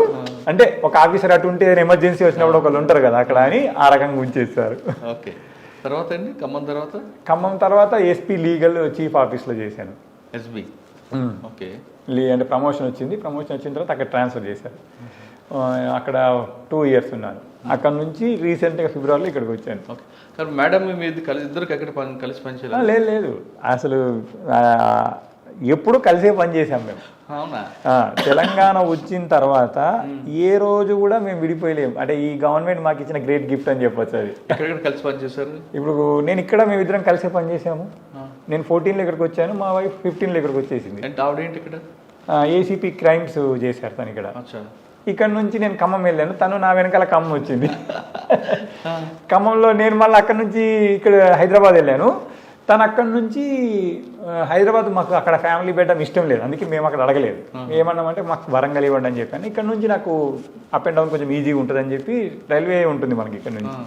అంటే ఒక ఆఫీసర్ అటు ఉంటే ఎమర్జెన్సీ వచ్చినప్పుడు ఒకళ్ళు ఉంటారు కదా అక్కడ అని ఆ రకంగా ఉంచేస్తారు. ఓకే. తర్వాత అండి ఖమ్మం తర్వాత ఎస్పీ లీగల్ చీఫ్ ఆఫీస్లో చేశాను. ఎస్బీ. ఓకే. అంటే ప్రమోషన్ వచ్చింది తర్వాత అక్కడ ట్రాన్స్ఫర్ చేశారు. అక్కడ 2 years ఉన్నాను. అక్కడ నుంచి రీసెంట్గా ఫిబ్రవరిలో ఇక్కడికి వచ్చాను. ఓకే. కానీ మేడం మీది ఇద్దరికి ఎక్కడ కలిసి పనిచేయాలి? లేదు అసలు ఎప్పుడు కలిసే పని చేసాం మేము. అవునా? తెలంగాణ వచ్చిన తర్వాత ఏ రోజు కూడా మేము విడిపోయలేము. అంటే ఈ గవర్నమెంట్ మాకు ఇచ్చిన గ్రేట్ గిఫ్ట్ అని చెప్పొచ్చు. అది ఎక్కడ కలిసి పని చేశారు? ఇప్పుడు నేను ఇక్కడ మేమిద్దరం కలిసే పని చేసాము. నేను 14లో ఇక్కడికి వచ్చాను, మా వైఫ్ 15లో ఇక్కడికి వచ్చేసింది. అంటే ఆవిడేంటి ఇక్కడ ఏసీపీ క్రైమ్స్ చేశారు తను ఇక్కడ. ఇక్కడ నుంచి నేను ఖమ్మం వెళ్ళాను, తను నా వెనకాల ఖమ్మం వచ్చింది. ఖమ్మంలో నేను మళ్ళీ అక్కడ నుంచి ఇక్కడ హైదరాబాద్ వెళ్ళాను. తను అక్కడ నుంచి హైదరాబాద్, మాకు అక్కడ ఫ్యామిలీ పెట్టడం ఇష్టం లేదు, అందుకే మేము అక్కడ అడగలేదు. ఏమన్నామంటే మాకు వరంగల్ ఇవ్వండి అని చెప్పాను. ఇక్కడ నుంచి నాకు అప్ అండ్ డౌన్ కొంచెం ఈజీగా ఉంటుందని చెప్పి, రైల్వే ఉంటుంది మనకి ఇక్కడ నుంచి,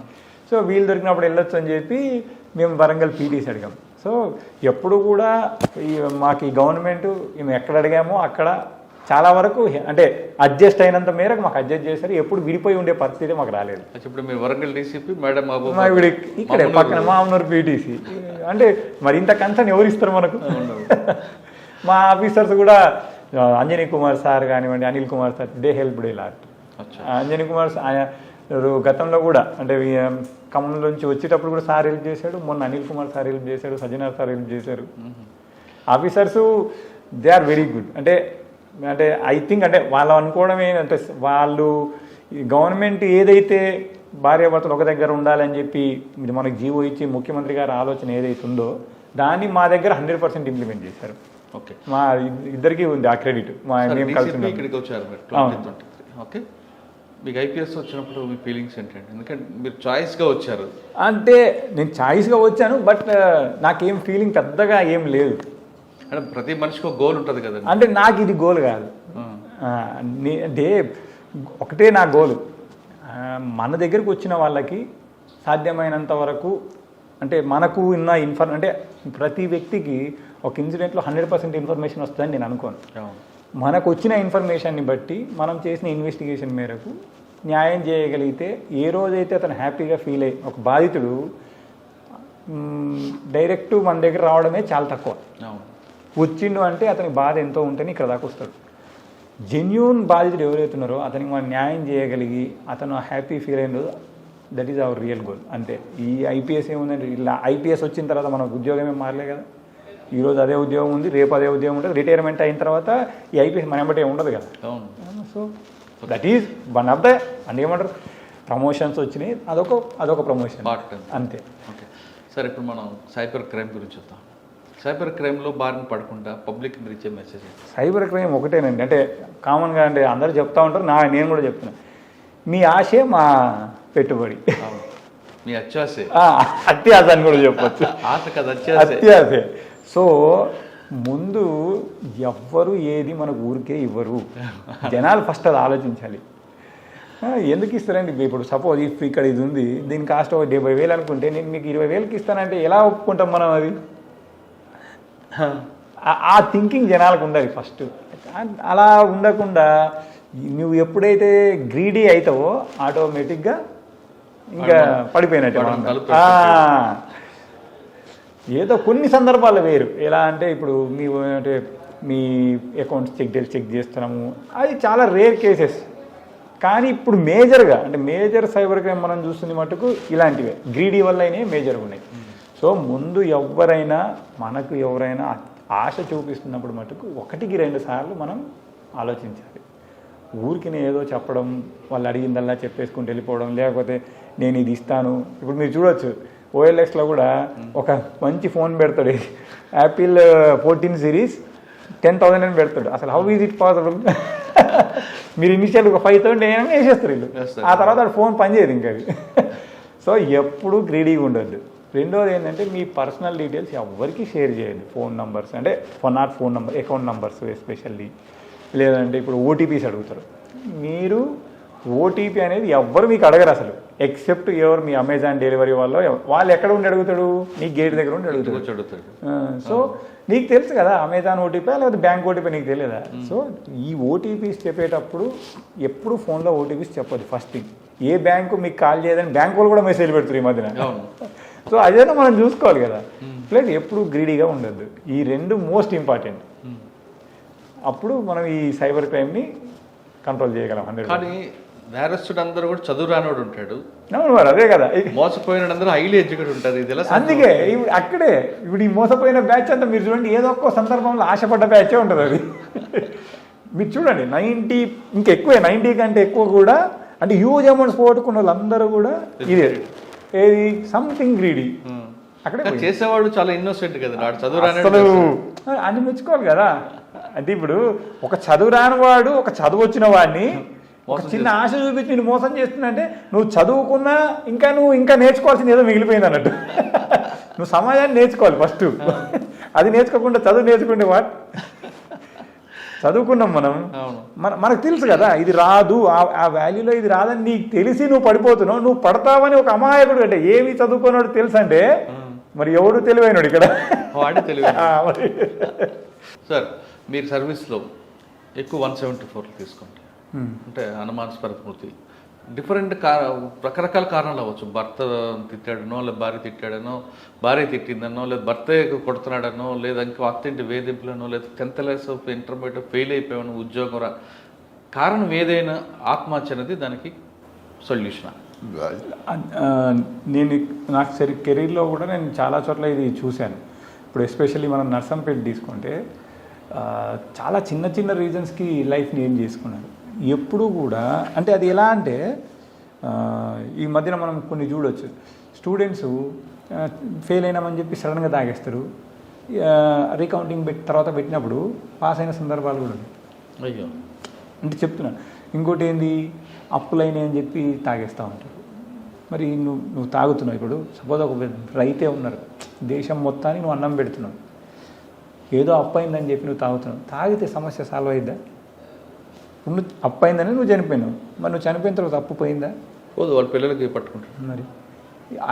సో వీలు దొరికినప్పుడు వెళ్ళొచ్చు అని చెప్పి మేము వరంగల్ పీటీసీ అడిగాం. సో ఎప్పుడు కూడా మాకు ఈ గవర్నమెంట్ మేము ఎక్కడ అడిగామో అక్కడ చాలా వరకు అంటే అడ్జస్ట్ అయినంత మేరకు మాకు అడ్జస్ట్ చేశారు. ఎప్పుడు విడిపోయి ఉండే పరిస్థితి మాకు రాలేదు. ఇప్పుడు మీరు వరంగల్ డీసీపీ, మేడం ఇక్కడే పక్కన మామూలు పీటీసీ. అంటే మరి ఇంత కన్సర్న్ ఎవరు ఇస్తారు మనకు? మా ఆఫీసర్స్ కూడా అంజనీ కుమార్ సార్ కానివ్వండి, Anil Kumar sir, they helped a lot. Anjani Kumar గతంలో కూడా అంటే ఖమ్మం నుంచి వచ్చేటప్పుడు కూడా సార్ హెల్ప్ చేశాడు. మొన్న అనిల్ కుమార్ సార్ హెల్ప్ చేశాడు, సజ్జనార్ సార్ హెల్ప్ చేశారు. Officers they are very good. అంటే ఐ థింక్ అంటే వాళ్ళు అనుకోవడమే, అంటే వాళ్ళు గవర్నమెంట్ ఏదైతే భార్యాభర్తలు ఒక దగ్గర ఉండాలని చెప్పి ఇది మనకు జీవో ఇచ్చి ముఖ్యమంత్రి గారి ఆలోచన ఏదైతే ఉందో దాన్ని మా దగ్గర 100% ఇంప్లిమెంట్ చేశారు. ఓకే. మా ఇద్దరికి ఉంది ఆ క్రెడిట్. మేము కలిసి ఇక్కడికి వచ్చారు. ఓకే. మీకు ఐపీఎస్ వచ్చినప్పుడు మీ ఫీలింగ్స్ ఏంటంటే, ఎందుకంటే మీరు చాయిస్గా వచ్చారు? అంటే నేను చాయిస్గా వచ్చాను, బట్ నాకేం ఫీలింగ్ పెద్దగా ఏం లేదు. అంటే ప్రతి మనిషికి ఒక గోల్ ఉంటుంది కదా. అంటే నాకు ఇది గోల్ కాదు. అంటే ఒకటే నా గోలు, మన దగ్గరకు వచ్చిన వాళ్ళకి సాధ్యమైనంత వరకు అంటే మనకు ఉన్న అంటే ప్రతి వ్యక్తికి ఒక ఇన్సిడెంట్లో 100% ఇన్ఫర్మేషన్ వస్తుందని నేను అనుకోను. మనకు వచ్చిన ఇన్ఫర్మేషన్ని బట్టి మనం చేసిన ఇన్వెస్టిగేషన్ మేరకు న్యాయం చేయగలిగితే, ఏ రోజైతే అతను హ్యాపీగా ఫీల్ అయ్యి ఒక బాధితుడు డైరెక్ట్ మన దగ్గర రావడమే చాలా తక్కువ. వచ్చిండు అంటే అతని బాధ ఎంతో ఉంటేనే ఇక్కడ దాకా వస్తాడు. జెన్యూన్ బాధితుడు ఎవరైతున్నారో అతనికి మనం న్యాయం చేయగలిగి అతను హ్యాపీ ఫీల్ అయిన రోజు, that is our real goal. అంతే. ఈ ఐపీఎస్ ఏముందంటే, ఇలా ఐపీఎస్ వచ్చిన తర్వాత మనకు ఉద్యోగమే మారలే కదా. ఈరోజు అదే ఉద్యోగం ఉంది, రేపు అదే ఉద్యోగం ఉంటుంది. రిటైర్మెంట్ అయిన తర్వాత ఈ ఐపీఎస్ మన వెంబటే ఉండదు కదా. So that is one of the అంటే ఏమంటారు ప్రమోషన్స్ వచ్చినాయి, అదొక ప్రమోషన్ అంతే. ఓకే సార్, ఇప్పుడు మనం సైబర్ క్రైమ్ గురించి చూద్దాం. సైబర్ క్రైమ్లో బారిన పడకుండా పబ్లిక్ మీరు ఇచ్చే మెసేజ్? సైబర్ క్రైమ్ ఒకటేనండి, అంటే కామన్గా అంటే అందరూ చెప్తా ఉంటారు, నేను కూడా చెప్తున్నా, మీ ఆశే మా పెట్టుబడి. మీ అత్యాసే అత్యాస అని కూడా చెప్పచ్చు. ఆశ కదా, అత్యాసే. సో ముందు ఎవ్వరు ఏది మనకు ఊరికే ఇవ్వరు, జనాలు ఫస్ట్ అది ఆలోచించాలి. ఎందుకు ఇస్తారండి? ఇప్పుడు సపోజ్ ఇక్కడ ఇది ఉంది, దీని కాస్ట్ 70,000 అనుకుంటే నేను మీకు 20,000కి ఇస్తానంటే ఎలా ఒప్పుకుంటాం మనం? అది ఆ థింకింగ్ జనాలకు ఉండాలి ఫస్ట్. అలా ఉండకుండా నువ్వు ఎప్పుడైతే గ్రీడీ అవుతావో ఆటోమేటిక్గా ఇంకా పడిపోయినట్టు. ఏదో కొన్ని సందర్భాలు వేరు. ఎలా అంటే ఇప్పుడు మీ అకౌంట్స్ చెక్ చేస్తున్నాము, అది చాలా రేర్ కేసెస్. కానీ ఇప్పుడు మేజర్ సైబర్ క్రైమ్ మనం చూస్తుంది మటుకు ఇలాంటివే, గ్రీడీ వల్ల అయినా మేజర్గా ఉన్నాయి. సో ముందు మనకు ఎవరైనా ఆశ చూపిస్తున్నప్పుడు మటుకు 1-2 సార్లు మనం ఆలోచించాలి. ఊరికి ఏదో చెప్పడం, వాళ్ళు అడిగిందల్లా చెప్పేసుకుంటూ వెళ్ళిపోవడం, లేకపోతే నేను ఇది ఇస్తాను. ఇప్పుడు మీరు చూడొచ్చు OLXలో కూడా ఒక మంచి ఫోన్ పెడతాడు, యాపిల్ 14 series 10,000 అని పెడతాడు. అసలు హౌ ఈజ్ ఇట్ పాసిబుల్? మీరు ఇనిషియల్ ఒక 5,000 వేసేస్తారు వీళ్ళు, ఆ తర్వాత ఫోన్ పనిచేయదు ఇంకా అది. సో ఎప్పుడు గ్రీడీగా ఉండద్దు. రెండోది ఏంటంటే మీ పర్సనల్ డీటెయిల్స్ ఎవరికి షేర్ చేయండి. ఫోన్ నంబర్స్ అంటే phone number, account numbers especially, లేదంటే ఇప్పుడు ఓటీపీస్ అడుగుతారు. మీరు ఓటీపీ అనేది ఎవ్వరు మీకు అడగరు అసలు, ఎక్సెప్ట్ ఎవరు మీ అమెజాన్ డెలివరీ వాళ్ళు ఎక్కడ ఉండి అడుగుతాడు, నీ గేట్ దగ్గర ఉండి అడుగుతాడు. సో నీకు తెలుసు కదా అమెజాన్ ఓటీపీ లేకపోతే బ్యాంక్ ఓటీపీ, నీకు తెలియదా? సో ఈ ఓటీపీస్ చెప్పేటప్పుడు ఎప్పుడు ఫోన్లో ఓటీపీస్ చెప్పదు. ఫస్ట్ థింగ్, ఏ బ్యాంకు మీకు కాల్ చేయదని బ్యాంకు వాళ్ళు కూడా మెసేజ్ పెడుతుంది ఈ మధ్యన. సో అదేనా మనం చూసుకోవాలి కదా. ప్లస్ ఎప్పుడు గ్రీడీగా ఉండద్దు. ఈ రెండు మోస్ట్ ఇంపార్టెంట్. అప్పుడు మనం ఈ సైబర్ క్రైమ్ని కంట్రోల్ చేయగలం 100%. కానీ నేరస్తుడు అందరూ కూడా చదువు రానోడు ఉంటాడు. మరి అదే కదా, మోసపోయిన అందరూ హైలీ ఎడ్యుకేటెడ్ ఉంటారు. ఇది అందుకే అక్కడే ఇప్పుడు ఈ మోసపోయిన బ్యాచ్ అంతా మీరు చూడండి, ఏదో ఒక్క సందర్భంలో ఆశపడ్డ బ్యాచే ఉంటుంది అది. మీరు చూడండి 90 ఇంకెక్కువే, 90 కంటే ఎక్కువ కూడా అంటే హ్యూజ్ అమౌంట్స్ పోగొట్టుకున్న వాళ్ళందరూ కూడా ఇదే ఏది సంథింగ్ గ్రీడీ. అక్కడే చేసేవాడు చాలా ఇన్నోసెంట్ కదా, వాడు చదువు రాని అని మెచ్చుకోవాలి కదా. అంటే ఇప్పుడు ఒక చదువు రాని వాడు ఒక చదువు వచ్చిన వాడిని ఒక చిన్న ఆశ చూపించి నేను మోసం చేస్తున్నా, నువ్వు చదువుకున్నా ఇంకా నేర్చుకోవాల్సింది ఏదో మిగిలిపోయింది అన్నట్టు. నువ్వు సమాజాన్ని నేర్చుకోవాలి ఫస్ట్. అది నేర్చుకోకుండా చదువు నేర్చుకుంటే చదువుకున్నాం మనం, మనకు తెలుసు కదా ఇది రాదు, ఆ వాల్యూలో ఇది రాదని నీకు తెలిసి నువ్వు పడిపోతున్నావు. నువ్వు పడతావని ఒక అమాయకుడు అంటే ఏమి చదువుకున్నాడు తెలుసు అంటే మరి ఎవడు తెలివైనడు ఇక్కడ, వాడే తెలివైన. సార్ మీరు సర్వీస్లో ఎక్కువ 174 తీసుకోండి, అంటే అనుమానాస్పద స్మృతి. డిఫరెంట్ రకరకాల కారణాలు అవ్వచ్చు. భర్త తిట్టాడనో, లేదా భార్య తిట్టాడనో, భార్య తిట్టిందనో, లేదా భర్త కొడుతున్నాడనో, లేదా ఇంకా అత్తింటి వేధింపులనో, లేదా 10th క్లాస్ ఇంటర్మీడియట్ ఫెయిల్ అయిపోయాను, ఉద్యోగం కారణం ఏదైనా ఆత్మహత్య అనేది దానికి సొల్యూషన్. నాకు కెరీర్లో కూడా నేను చాలా చోట్ల ఇది చూశాను. ఇప్పుడు ఎస్పెషల్లీ మనం నర్సంపేట తీసుకుంటే చాలా చిన్న చిన్న రీజన్స్కి లైఫ్ని ఏం చేసుకున్నారు. ఎప్పుడు కూడా అంటే అది ఎలా అంటే ఈ మధ్యన మనం కొన్ని చూడవచ్చు, స్టూడెంట్స్ ఫెయిల్ అయినామని చెప్పి సడన్గా తాగేస్తారు. రీకౌంటింగ్ తర్వాత పెట్టినప్పుడు పాస్ అయిన సందర్భాలు కూడా ఉన్నాయి. అయ్యో అంటే చెప్తున్నాను. ఇంకోటి ఏంది, అప్పులైనాయి అని చెప్పి తాగేస్తూ ఉంటారు. మరి నువ్వు తాగుతున్నావు. ఇప్పుడు సపోజ్ ఒక రైతే ఉన్నారు, దేశం మొత్తాన్ని నువ్వు అన్నం పెడుతున్నావు, ఏదో అప్పు అయిందని చెప్పి నువ్వు తాగుతున్నావు. తాగితే సమస్య సాల్వ్ అయిద్దా? నువ్వు అప్పు అయిందని నువ్వు చనిపోయినావు, మరి నువ్వు చనిపోయిన తర్వాత అప్పు పోయిందా? పోదు, వాళ్ళ పిల్లలకి పట్టుకుంటారు. మరి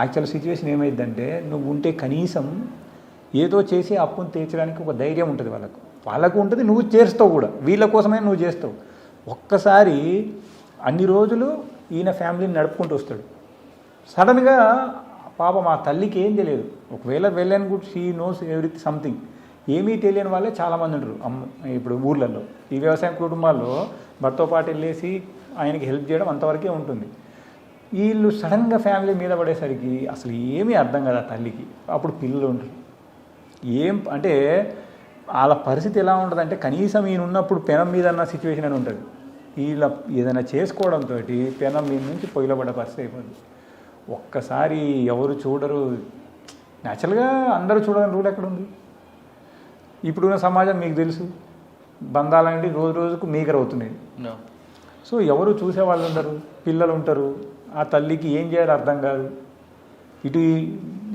యాక్చువల్ సిచ్యువేషన్ ఏమైందంటే నువ్వు ఉంటే కనీసం ఏదో చేసి అప్పును తీర్చడానికి ఒక ధైర్యం ఉంటుంది వాళ్ళకు ఉంటుంది, నువ్వు చేస్తావు కూడా, వీళ్ళ కోసమే నువ్వు చేస్తావు. ఒక్కసారి అన్ని రోజులు ఈయన ఫ్యామిలీని నడుపుకుంటూ వస్తాడు. సడన్గా పాప మా తల్లికి ఏం తెలియదు, ఒకవేళ వెళ్ళాను కూడా షీ నోస్ ఎవ్రీథింగ్ సంథింగ్, ఏమీ తెలియని వాళ్ళే చాలామంది ఉంటారు. ఇప్పుడు ఊర్లలో ఈ వ్యవసాయ కుటుంబాల్లో భర్తతో పాటు వెళ్ళేసి ఆయనకి హెల్ప్ చేయడం అంతవరకే ఉంటుంది. వీళ్ళు సడన్గా ఫ్యామిలీ మీద పడేసరికి అసలు ఏమీ అర్థం కదా తల్లికి. అప్పుడు పిల్లలు ఉంటారు, ఏం అంటే వాళ్ళ పరిస్థితి ఎలా ఉంటుందంటే కనీసం ఈయన ఉన్నప్పుడు పెనం మీద అన్న సిచ్యువేషన్ అని ఉంటుంది. వీళ్ళ ఏదైనా చేసుకోవడంతో పెనం మీద నుంచి పొయ్యిలో పడ్డ పరిస్థితి అయిపోతుంది. ఒక్కసారి ఎవరు చూడరు, న్యాచురల్గా అందరూ చూడని రూల్ ఎక్కడ ఉంది? ఇప్పుడున్న సమాజం మీకు తెలుసు, బంధాలనేవి రోజు రోజుకు మీగర్ అవుతున్నాయి. సో ఎవరు చూసేవాళ్ళు ఉండరు, పిల్లలు ఉంటారు, ఆ తల్లికి ఏం చేయాలో అర్థం కాదు. ఇటు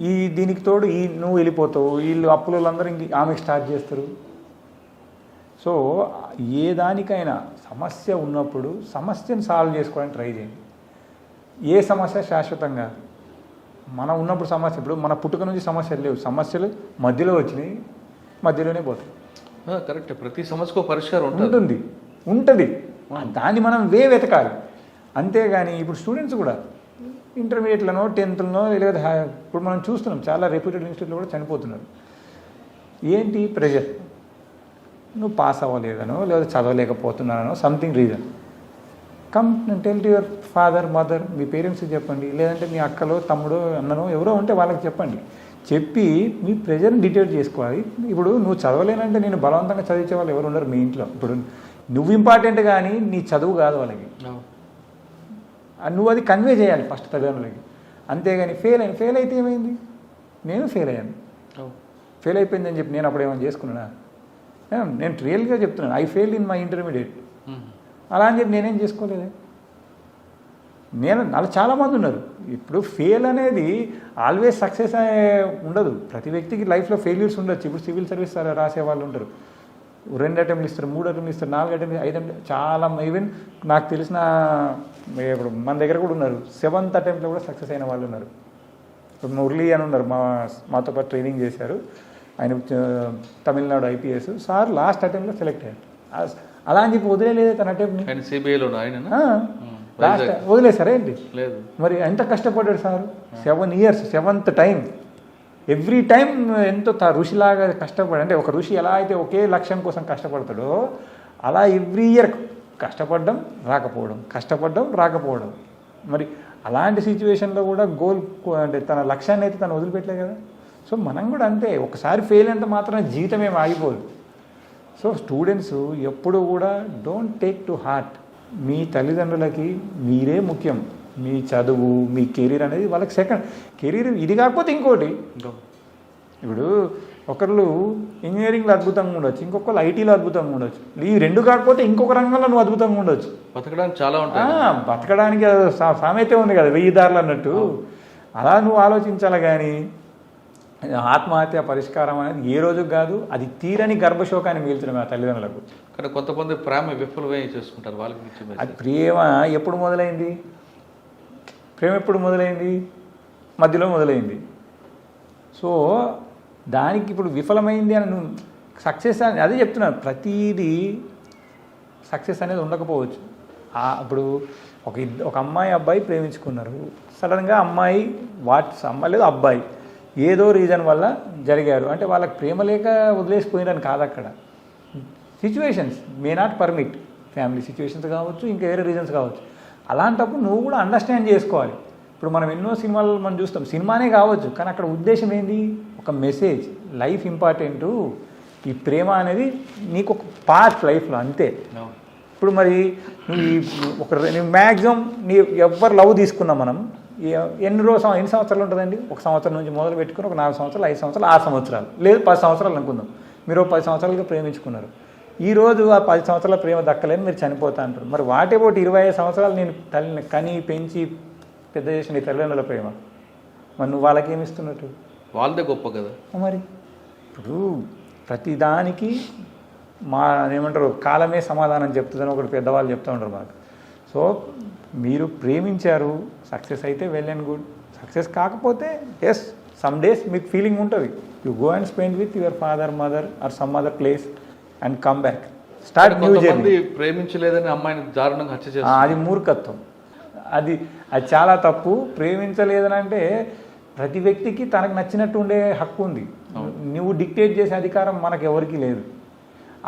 ఈ దీనికి తోడు నువ్వు వెళ్ళిపోతావు, వీళ్ళు అప్పులందరూ ఆమెకి స్టార్ట్ చేస్తారు. సో ఏ దానికైనా సమస్య ఉన్నప్పుడు సమస్యను సాల్వ్ చేసుకోవడానికి ట్రై చేయండి. ఏ సమస్య శాశ్వతం కాదు. మనం ఉన్నప్పుడు సమస్య, ఇప్పుడు మన పుట్టుక నుంచి సమస్యలు లేవు, సమస్యలు మధ్యలో వచ్చినాయి, మధ్యలోనే పోతాయి. కరెక్ట్, ప్రతి సమస్యకు పరిష్కారం ఉంటుంది. దాన్ని మనం వెతకాలి. అంతేగాని ఇప్పుడు స్టూడెంట్స్ కూడా ఇంటర్మీడియట్లనో 10th లేదా ఇప్పుడు మనం చూస్తున్నాం చాలా రెప్యూటెడ్ ఇన్స్టిట్యూట్లో కూడా చనిపోతున్నారు. ఏంటి ప్రెషర్, నువ్వు పాస్ అవ్వలేదనో లేదా చదవలేకపోతున్నానో something reason. Come tell to your father mother, మీ పేరెంట్స్కి చెప్పండి, లేదంటే మీ అక్కలో తమ్ముడో అన్ననో ఎవరో ఉంటే వాళ్ళకి చెప్పండి. చెప్పి మీ ప్రెషర్ని డిటెక్ట్ చేసుకోవాలి. ఇప్పుడు నువ్వు చదవలేనంటే నేను బలవంతంగా చదివించే వాళ్ళు ఎవరు ఉండరు మీ ఇంట్లో. ఇప్పుడు నువ్వు ఇంపార్టెంట్ కానీ నీ చదువు కాదు వాళ్ళకి. నువ్వు అది కన్వే చేయాలి ఫస్ట్ తల్లిదండ్రులకి. అంతేగాని ఫెయిల్ అయితే ఏమైంది, నేను ఫెయిల్ అయ్యాను, ఫెయిల్ అయిపోయిందని చెప్పి నేను అప్పుడు ఏమైనా చేసుకున్నానా? నేను రియల్గా చెప్తున్నాను, I fail in my intermediate. అలా అని చెప్పి నేనేం చేసుకోలేదు. అలా చాలామంది ఉన్నారు. ఇప్పుడు ఫెయిల్ అనేది ఆల్వేస్ సక్సెస్ ఉండదు. ప్రతి వ్యక్తికి లైఫ్లో ఫెయిల్యూర్స్ ఉండొచ్చు. ఇప్పుడు సివిల్ సర్వీస్ రాసే వాళ్ళు ఉంటారు, 2 అటెంప్ట్లు ఇస్తారు, 3 అటెంప్ట్లు ఇస్తారు, 4 అటెంప్ట్లు, 5 అటెంప్ట్, చాలా. ఈవెన్ నాకు తెలిసిన ఇప్పుడు మన దగ్గర కూడా ఉన్నారు 7th అటెంప్ట్లో కూడా సక్సెస్ అయిన వాళ్ళు ఉన్నారు. ఇప్పుడు మురళి అని ఉన్నారు, మాతో పాటు ట్రైనింగ్ చేశారు. ఆయన తమిళనాడు ఐపీఎస్ సార్. లాస్ట్ అటెంప్ట్లో సెలెక్ట్ అయ్యారు. అలా అని చెప్పి వదిలేదు తన అటెంప్ట్ని. సిబిఐలో లాస్ట్ వదిలేసారా ఏంటి? లేదు. మరి ఎంత కష్టపడ్డాడు sir, 7 years, 7th time. Every time ఎంతో ఋషిలాగా కష్టపడి, అంటే ఒక ఋషి ఎలా అయితే ఒకే లక్ష్యం కోసం కష్టపడతాడో అలా ఎవ్రీ ఇయర్ కష్టపడడం రాకపోవడం. మరి అలాంటి సిచ్యువేషన్లో కూడా గోల్, అంటే తన లక్ష్యాన్ని అయితే తను వదిలిపెట్టలే కదా. సో మనం కూడా అంతే, ఒకసారి ఫెయిల్ అంటే మాత్రం జీవితం ఏం ఆగిపోదు. సో స్టూడెంట్స్ ఎప్పుడు కూడా డోంట్ టేక్ టు హార్ట్. మీ తల్లిదండ్రులకి మీరే ముఖ్యం. మీ చదువు, మీ కెరీర్ అనేది వాళ్ళకి సెకండ్. కెరీర్ ఇది కాకపోతే ఇంకోటి. ఇప్పుడు ఒకళ్ళు ఇంజనీరింగ్లో అద్భుతంగా ఉండొచ్చు, ఇంకొకళ్ళు ఐటీలో అద్భుతంగా ఉండొచ్చు. ఈ 2 కాకపోతే ఇంకొక రంగంలో నువ్వు అద్భుతంగా ఉండొచ్చు. బతకడానికి చాలా ఉంటాయి. బతకడానికి సామెత ఉంది కదా, 1000 దారులు అన్నట్టు. అలా నువ్వు ఆలోచించాలి. కానీ ఆత్మహత్య పరిష్కారం అనేది ఏ రోజుకి కాదు. అది తీరని గర్భశోకాన్ని మిగిల్చడం ఆ తల్లిదండ్రులకు. కానీ కొంతమంది ప్రేమ విఫలమే చేసుకుంటారు. వాళ్ళకి అది ప్రేమ ఎప్పుడు మొదలైంది? మధ్యలో మొదలైంది. సో దానికి ఇప్పుడు విఫలమైంది అని నువ్వు సక్సెస్ అని అదే చెప్తున్నాను. ప్రతీది సక్సెస్ అనేది ఉండకపోవచ్చు. ఇప్పుడు ఒక అమ్మాయి అబ్బాయి ప్రేమించుకున్నారు. సడన్గా అమ్మాయి అమ్మాయి లేదు అబ్బాయి ఏదో రీజన్ వల్ల జరిగారు. అంటే వాళ్ళకి ప్రేమ లేక వదిలేసిపోయినని కాదు. అక్కడ situations may not permit. Family situations కావచ్చు, ఇంకా వేరే రీజన్స్ కావచ్చు. అలాంటప్పుడు నువ్వు కూడా అండర్స్టాండ్ చేసుకోవాలి. ఇప్పుడు మనం ఎన్నో సినిమాలు మనం చూస్తాం, సినిమానే కావచ్చు, కానీ అక్కడ ఉద్దేశం ఏంది? ఒక మెసేజ్. Life important. ఈ ప్రేమ అనేది నీకు ఒక పార్ట్ లైఫ్లో, అంతే. ఇప్పుడు మరి నువ్వు మ్యాక్సిమం ఎవరు లవ్ తీసుకున్నాం మనం ఎన్ని సంవత్సరాలు ఉంటుందండి? 1 సంవత్సరం నుంచి మొదలు పెట్టుకుని ఒక 4 సంవత్సరాలు, 5 సంవత్సరాలు, 6 సంవత్సరాలు, లేదు 10 సంవత్సరాలు అనుకుందాం. మీరు 10 సంవత్సరాలుగా ప్రేమించుకున్నారు. ఈరోజు ఆ 10 సంవత్సరాల ప్రేమ దక్కలేని మీరు చనిపోతా అంటారు. మరి వాటేపోటి 25 సంవత్సరాలు నేను తల్లిని కని పెంచి పెద్ద చేసిన నీ తల్లిదండ్రుల ప్రేమ, మరి నువ్వు వాళ్ళకి ఏమి ఇస్తున్నట్టు? వాళ్ళదే గొప్ప కదా. మరి ఇప్పుడు ప్రతిదానికి ఏమంటారు, కాలమే సమాధానం చెప్తుందని ఒకటి పెద్దవాళ్ళు చెప్తూ ఉంటారు మాకు. సో మీరు ప్రేమించారు, సక్సెస్ అయితే వెల్ అండ్ గుడ్. సక్సెస్ కాకపోతే ఎస్, సమ్ డేస్ మీకు ఫీలింగ్ ఉంటుంది. You go and spend with your father, mother or some other place and come back. Start new journey. ప్రేమించలేదని అమ్మాయిని దారుణంగా హత్య చేస్తారు. అది మూర్ఖత్వం. అది చాలా తప్పు. ప్రేమించలేదని అంటే ప్రతి వ్యక్తికి తనకు నచ్చినట్టు ఉండే హక్కు ఉంది. నువ్వు డిక్టేట్ చేసే అధికారం మనకు ఎవరికి లేదు.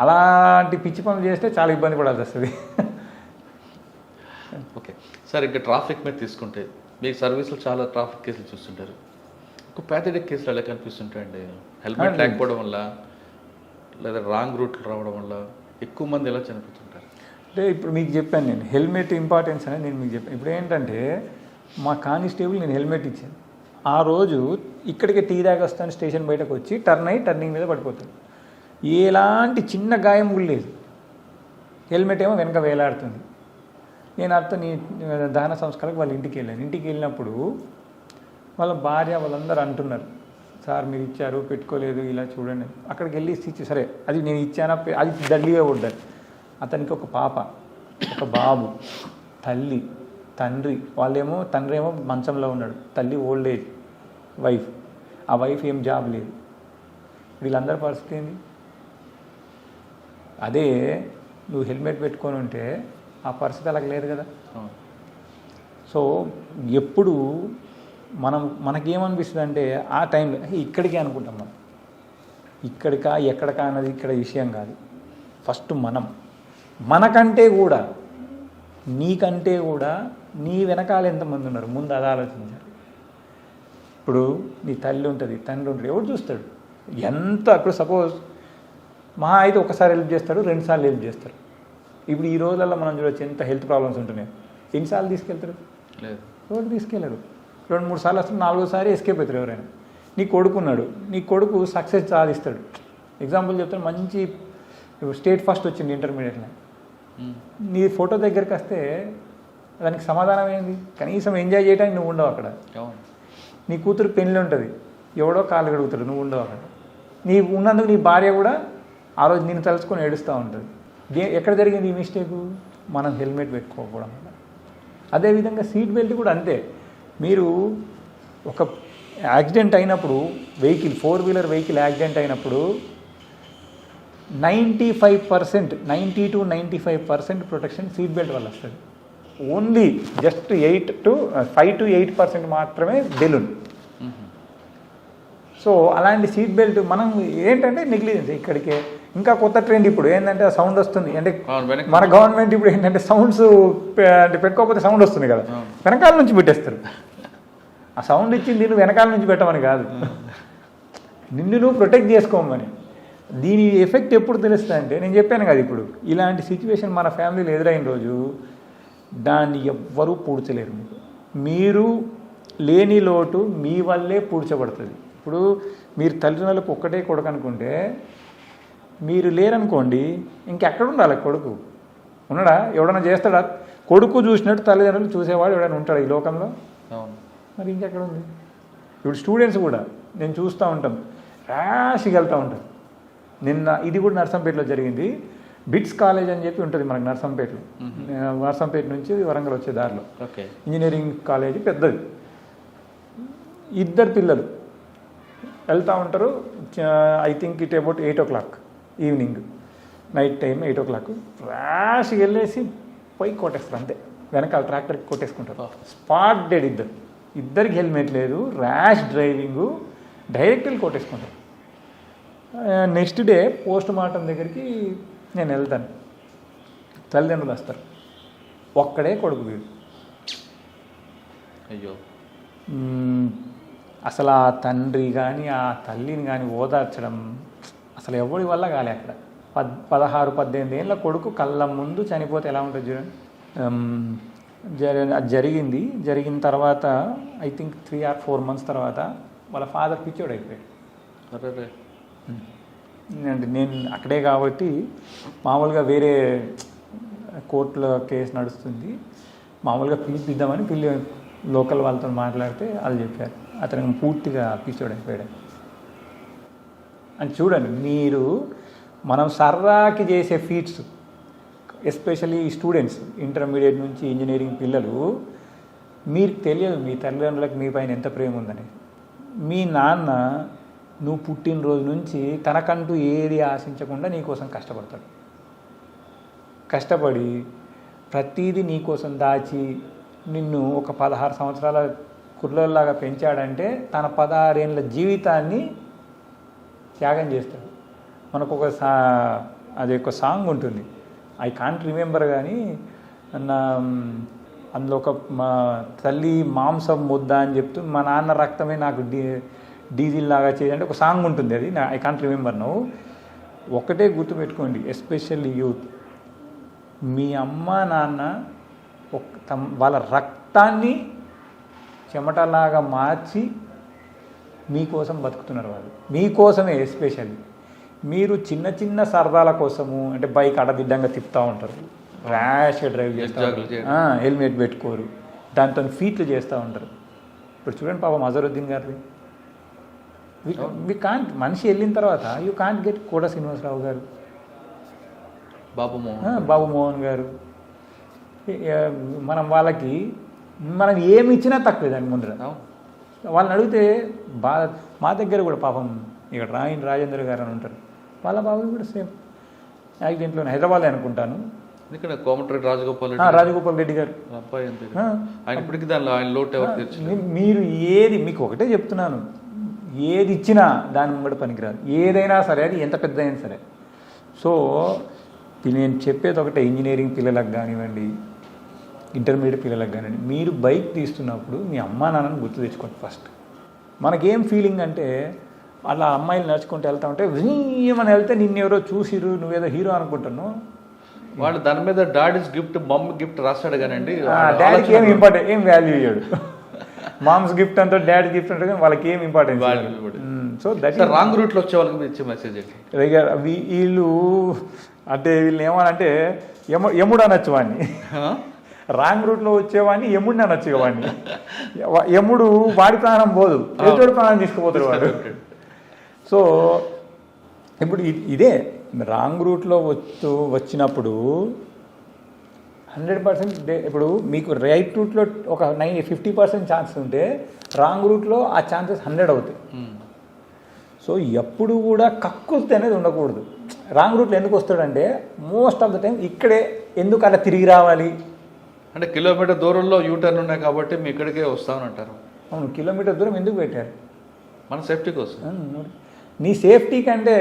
అలాంటి పిచ్చి పనులు చేస్తే చాలా ఇబ్బంది పడాల్సి వస్తుంది. ఓకే సార్, ఇంకా ట్రాఫిక్ మీద తీసుకుంటే మీకు సర్వీస్లో చాలా ట్రాఫిక్ కేసులు చూస్తుంటారు. ఒక ప్యాథటిక్ కేసులు ఎలా కనిపిస్తుంటాయండి? హెల్మెట్ లేకపోవడం వల్ల, లేదా రాంగ్ రూట్లో రావడం వల్ల ఎక్కువ మంది ఎలా చనిపోతుంటారు? అంటే ఇప్పుడు మీకు చెప్పాను నేను హెల్మెట్ ఇంపార్టెన్స్ అనేది నేను మీకు చెప్పాను. ఇప్పుడు ఏంటంటే మా కానిస్టేబుల్ నేను హెల్మెట్ ఇచ్చాను. ఆ రోజు ఇక్కడికి టీ దాకా వస్తాను, స్టేషన్ బయటకు వచ్చి టర్నింగ్ మీద పడిపోతాను. ఎలాంటి చిన్న గాయం కూడా లేదు. హెల్మెట్ ఏమో వెనక వేలాడుతుంది. నేను అర్థం దహన సంస్కారాలకు వాళ్ళ ఇంటికి వెళ్ళాను. ఇంటికి వెళ్ళినప్పుడు వాళ్ళ భార్య వాళ్ళందరూ అంటున్నారు, సార్ మీరు ఇచ్చారు పెట్టుకోలేదు, ఇలా చూడండి. అక్కడికి వెళ్ళి ఇచ్చి సరే అది నేను ఇచ్చానా, అది దండిగా కొడ్డారు. అతనికి ఒక పాప, ఒక బాబు, తల్లి, తండ్రి. తండ్రి ఏమో మంచంలో ఉన్నాడు, తల్లి ఓల్డ్ ఏజ్ వైఫ్. ఆ వైఫ్ ఏం జాబ్ లేదు. వీళ్ళందరి పరిస్థితి ఏంది? అదే నువ్వు హెల్మెట్ పెట్టుకొని ఉంటే ఆ పరిస్థితి అలాగ లేదు కదా. సో ఎప్పుడు మనకేమనిపిస్తుంది అంటే ఆ టైంలో ఇక్కడికే అనుకుంటాం మనం. ఇక్కడికా ఎక్కడికా అన్నది ఇక్కడ విషయం కాదు. ఫస్ట్ మనకంటే కూడా, నీకంటే కూడా నీ వెనకాల ఎంతమంది ఉన్నారు ముందు అది ఆలోచించాలి. ఇప్పుడు నీ తల్లి ఉంటుంది, తండ్రి ఉంటుంది, ఎవరు చూస్తాడు? ఇప్పుడు సపోజ్ మహా అయితే ఒకసారి హెల్ప్ చేస్తాడు, 2 సార్లు హెల్ప్ చేస్తారు. ఇప్పుడు ఈ రోజుల్లో మనం చూడొచ్చు ఎంత హెల్త్ ప్రాబ్లమ్స్ ఉంటున్నాయి. ఎన్నిసార్లు తీసుకెళ్తారు? ఎవరు తీసుకెళ్ళరు. 2-3 సార్లు వస్తారు, 4వ సారి ఎస్కేప్ అవుతారు ఎవరైనా. నీ కొడుకున్నాడు, నీ కొడుకు సక్సెస్ సాధిస్తాడు. ఎగ్జాంపుల్ చెప్తాను, మంచి స్టేట్ ఫస్ట్ వచ్చింది ఇంటర్మీడియట్లో. నీ ఫోటో దగ్గరికి వస్తే దానికి సమాధానం ఏంది? కనీసం ఎంజాయ్ చేయడానికి నువ్వు ఉండవు అక్కడ. అవును. నీ కూతురు పెళ్ళి ఉంటుంది, ఎవడో కాళ్ళు కడుగుతాడు, నువ్వు ఉండవు అక్కడ. నీ ఉన్నందుకు నీ భార్య కూడా ఆ రోజు నేను తలుచుకొని ఏడుస్తూ ఉంటుంది. ఎక్కడ జరిగింది ఈ మిస్టేకు? మనం హెల్మెట్ పెట్టుకోకపోవడం వల్ల. అదేవిధంగా సీట్ బెల్ట్ కూడా అంతే. మీరు ఒక యాక్సిడెంట్ అయినప్పుడు వెహికల్, 4-వీలర్ వెహికల్ యాక్సిడెంట్ అయినప్పుడు 90% 90 to 95% ప్రొటెక్షన్ సీట్ బెల్ట్ వల్ల వస్తుంది. ఓన్లీ జస్ట్ 5 to 8% మాత్రమే బెలూన్. సో అలాంటి సీట్ బెల్ట్ మనం ఏంటంటే నెగ్లిజెన్స్. ఇక్కడికే ఇంకా కొత్త ట్రెండ్ ఇప్పుడు ఏంటంటే సౌండ్ వస్తుంది అంటే మన గవర్నమెంట్ ఇప్పుడు ఏంటంటే సౌండ్స్ అంటే పెట్టుకోకపోతే సౌండ్ వస్తుంది కదా, వెనకాల నుంచి పెట్టేస్తారు. ఆ సౌండ్ ఇచ్చింది నువ్వు వెనకాల నుంచి పెట్టమని కాదు, నిన్ను నువ్వు ప్రొటెక్ట్ చేసుకోమని. దీని ఎఫెక్ట్ ఎప్పుడు తెలుస్తుంది అంటే నేను చెప్పాను కదా, ఇప్పుడు ఇలాంటి సిచ్యువేషన్ మన ఫ్యామిలీలో ఎదురైన రోజు దాన్ని ఎవ్వరూ పూడ్చలేరు. మీరు లేని లోటు మీ వల్లే పూడ్చబడుతుంది. ఇప్పుడు మీరు తల్లిదండ్రులకు ఒక్కటే కొడుకు అనుకుంటే, మీరు లేరనుకోండి ఇంకెక్కడ ఉండాలి కొడుకు? ఉన్నాడా? ఎవడన్నా చేస్తాడా? కొడుకు చూసినట్టు తల్లిదండ్రులు చూసేవాడు ఎవడైనా ఉంటాడు ఈ లోకంలో? మరి ఇంకెక్కడ ఉంది? ఇప్పుడు స్టూడెంట్స్ కూడా నేను చూస్తూ ఉంటాం, ర్యాష్గా వెళ్తూ ఉంటారు. నిన్న ఇది కూడా నర్సంపేటలో జరిగింది. బిట్స్ కాలేజ్ అని చెప్పి ఉంటుంది మనకు నర్సంపేటలో. నర్సంపేట నుంచి వరంగల్ వచ్చే దారిలో ఇంజనీరింగ్ కాలేజీ పెద్దది. 2 పిల్లలు వెళ్తూ ఉంటారు. I think it about 8 o'clock evening, night time 8 o'clock. ర్యాష్గా వెళ్ళేసి పోయి కొట్టేస్తారు అంతే, వెనకాల ట్రాక్టర్కి కొట్టేసుకుంటారు. Spot dead. ఇద్దరికి హెల్మెట్ లేదు, ర్యాష్ డ్రైవింగు, డైరెక్ట్ వెళ్ళి కొట్టేసుకుంటారు. నెక్స్ట్ డే పోస్ట్ మార్టం దగ్గరికి నేను వెళ్తాను, తల్లిదండ్రులు వస్తారు, ఒక్కడే కొడుకు వీడు. అయ్యో. అసలు ఆ తండ్రి కానీ ఆ తల్లిని కానీ ఓదార్చడం అసలు ఎవరి వల్ల కాలే. అక్కడ 16-18 ఏళ్ళ కొడుకు కళ్ళ ముందు చనిపోతే ఎలా ఉంటుంది చూడండి. అది జరిగిన తర్వాత ఐ థింక్ 3 or 4 months తర్వాత వాళ్ళ ఫాదర్ పిచ్చోడు అయిపోయాడు. అంటే నేను అక్కడే కాబట్టి మామూలుగా వేరే కోర్టులో కేసు నడుస్తుంది, మామూలుగా పిలిపిద్దామని లోకల్ వాళ్ళతో మాట్లాడితే వాళ్ళు చెప్పారు అతనికి పూర్తిగా పిచ్చోడు అయిపోయాడు అని. చూడండి, మీరు మనం సర్రాకి చేసే ఫీట్స్, ఎస్పెషల్లీ స్టూడెంట్స్ ఇంటర్మీడియట్ నుంచి ఇంజనీరింగ్ పిల్లలు, మీకు తెలియదు మీ తల్లిదండ్రులకు మీ పైన ఎంత ప్రేమ ఉందని. మీ నాన్న నువ్వు పుట్టినరోజు నుంచి తనకంటూ ఏది ఆశించకుండా నీకోసం కష్టపడతాడు. కష్టపడి ప్రతీది నీకోసం దాచి నిన్ను ఒక 16 సంవత్సరాల కుర్రలాగా పెంచాడంటే తన 16 ఏళ్ళ జీవితాన్ని త్యాగం చేస్తాడు. మనకు అది ఒక సాంగ్ ఉంటుంది, ఐ కాంట్ రిమెంబర్, కానీ అందులో ఒక మా తల్లి మాంసం ముద్ద అని చెప్తూ మా నాన్న రక్తమే నాకు డీజిల్ లాగా చేయాలంటే ఒక సాంగ్ ఉంటుంది, అది ఐ కాంట్ రిమెంబర్ నౌ. ఒకటే గుర్తుపెట్టుకోండి, ఎస్పెషల్లీ యూత్, మీ అమ్మ నాన్న వాళ్ళ రక్తాన్ని చెమటలాగా మార్చి మీకోసం బతుకుతున్నారు. వాళ్ళు మీకోసమే. ఎస్పెషల్లీ మీరు చిన్న చిన్న సరదాల కోసము అంటే బైక్ అడదిడ్డంగా తిప్పుతూ ఉంటారు, ర్యాష్గా డ్రైవ్ చేస్తారు, హెల్మెట్ పెట్టుకోరు, దాంతో ఫీట్లు చేస్తూ ఉంటారు. ఇప్పుడు చూడండి పాపం అజరుద్దీన్ గారిది. వి కాంట్, మనిషి వెళ్ళిన తర్వాత యూ కాంట్ గెట్ కోట శ్రీనివాసరావు గారు, బాబు మోహన్ గారు. మనం ఏమి ఇచ్చినా తక్కువే దాని ముందర. వాళ్ళని అడిగితే మా దగ్గర కూడా పాపం ఇక్కడ రాజేంద్ర గారు అని ఉంటారు, వాళ్ళ బాబు కూడా సేమ్ యాక్సిడెంట్లో హైదరాబాద్ అనుకుంటాను. ఇక్కడ కోమటిరెడ్డి రాజగోపాల్ రెడ్డి గారు. మీరు ఏది, మీకు ఒకటే చెప్తున్నాను, ఏది ఇచ్చినా దాని ముంగడ పనికిరాదు. ఏదైనా సరే, అది ఎంత పెద్ద అయినా సరే. సో నేను చెప్పేది ఒకటే, ఇంజనీరింగ్ పిల్లలకు కానివ్వండి, ఇంటర్మీడియట్ పిల్లలకు కానివ్వండి, మీరు బైక్ తీస్తున్నప్పుడు మీ అమ్మా నాన్నని గుర్తు తెచ్చుకోండి ఫస్ట్. మనకేం ఫీలింగ్ అంటే అలా అమ్మాయిలు నడుచుకుంటూ వెళ్తా ఉంటే ఏమని వెళ్తే నిన్నెవరో చూసిరు, నువ్వేదో హీరో అనుకుంటున్నావు. వాడు దాని మీద డాడీస్ గిఫ్ట్, మమ్ గిఫ్ట్ రాస్తాడు కానండి, డాడీకి ఏం ఇంపార్టెంట్, ఏం వాల్యూ ఇయ్యాడు. మామ్స్ గిఫ్ట్ అంతా డాడీ గిఫ్ట్ అంటే కానీ వాళ్ళకి ఏం ఇంపార్టెన్స్. సో దట్ రాంగ్ రూట్లో వచ్చే వాళ్ళకి ఇచ్చే మెసేజ్ వీళ్ళు అంటే వీళ్ళు ఏమనంటే యముడు అనొచ్చు వాడిని. రాంగ్ రూట్లో వచ్చేవాడిని యముడిని అనొచ్చు వాడిని. యముడు వాడి ప్రాణం పోదు, ఎదుటి ప్రాణం తీసుకుపోతాడు వాడు. సో ఇప్పుడు ఇదే రాంగ్ రూట్లో వచ్చినప్పుడు 100% ఇప్పుడు మీకు రైట్ రూట్లో ఒక 50% ఛాన్స్ ఉంటే రాంగ్ రూట్లో ఆ ఛాన్సెస్ 100 అవుతాయి. సో ఎప్పుడు కూడా కక్కుర్తి అనేది ఉండకూడదు. రాంగ్ రూట్లో ఎందుకు వస్తాడంటే మోస్ట్ ఆఫ్ ద టైం ఇక్కడే ఎందుకు అలా తిరిగి రావాలి అంటే కిలోమీటర్ దూరంలో యూటర్న్ ఉన్నాయి కాబట్టి మీ ఇక్కడికే వస్తామని అంటారు. అవును, కిలోమీటర్ దూరం ఎందుకు పెట్టారు? మన సేఫ్టీ కోసం. నీ సేఫ్టీ కంటే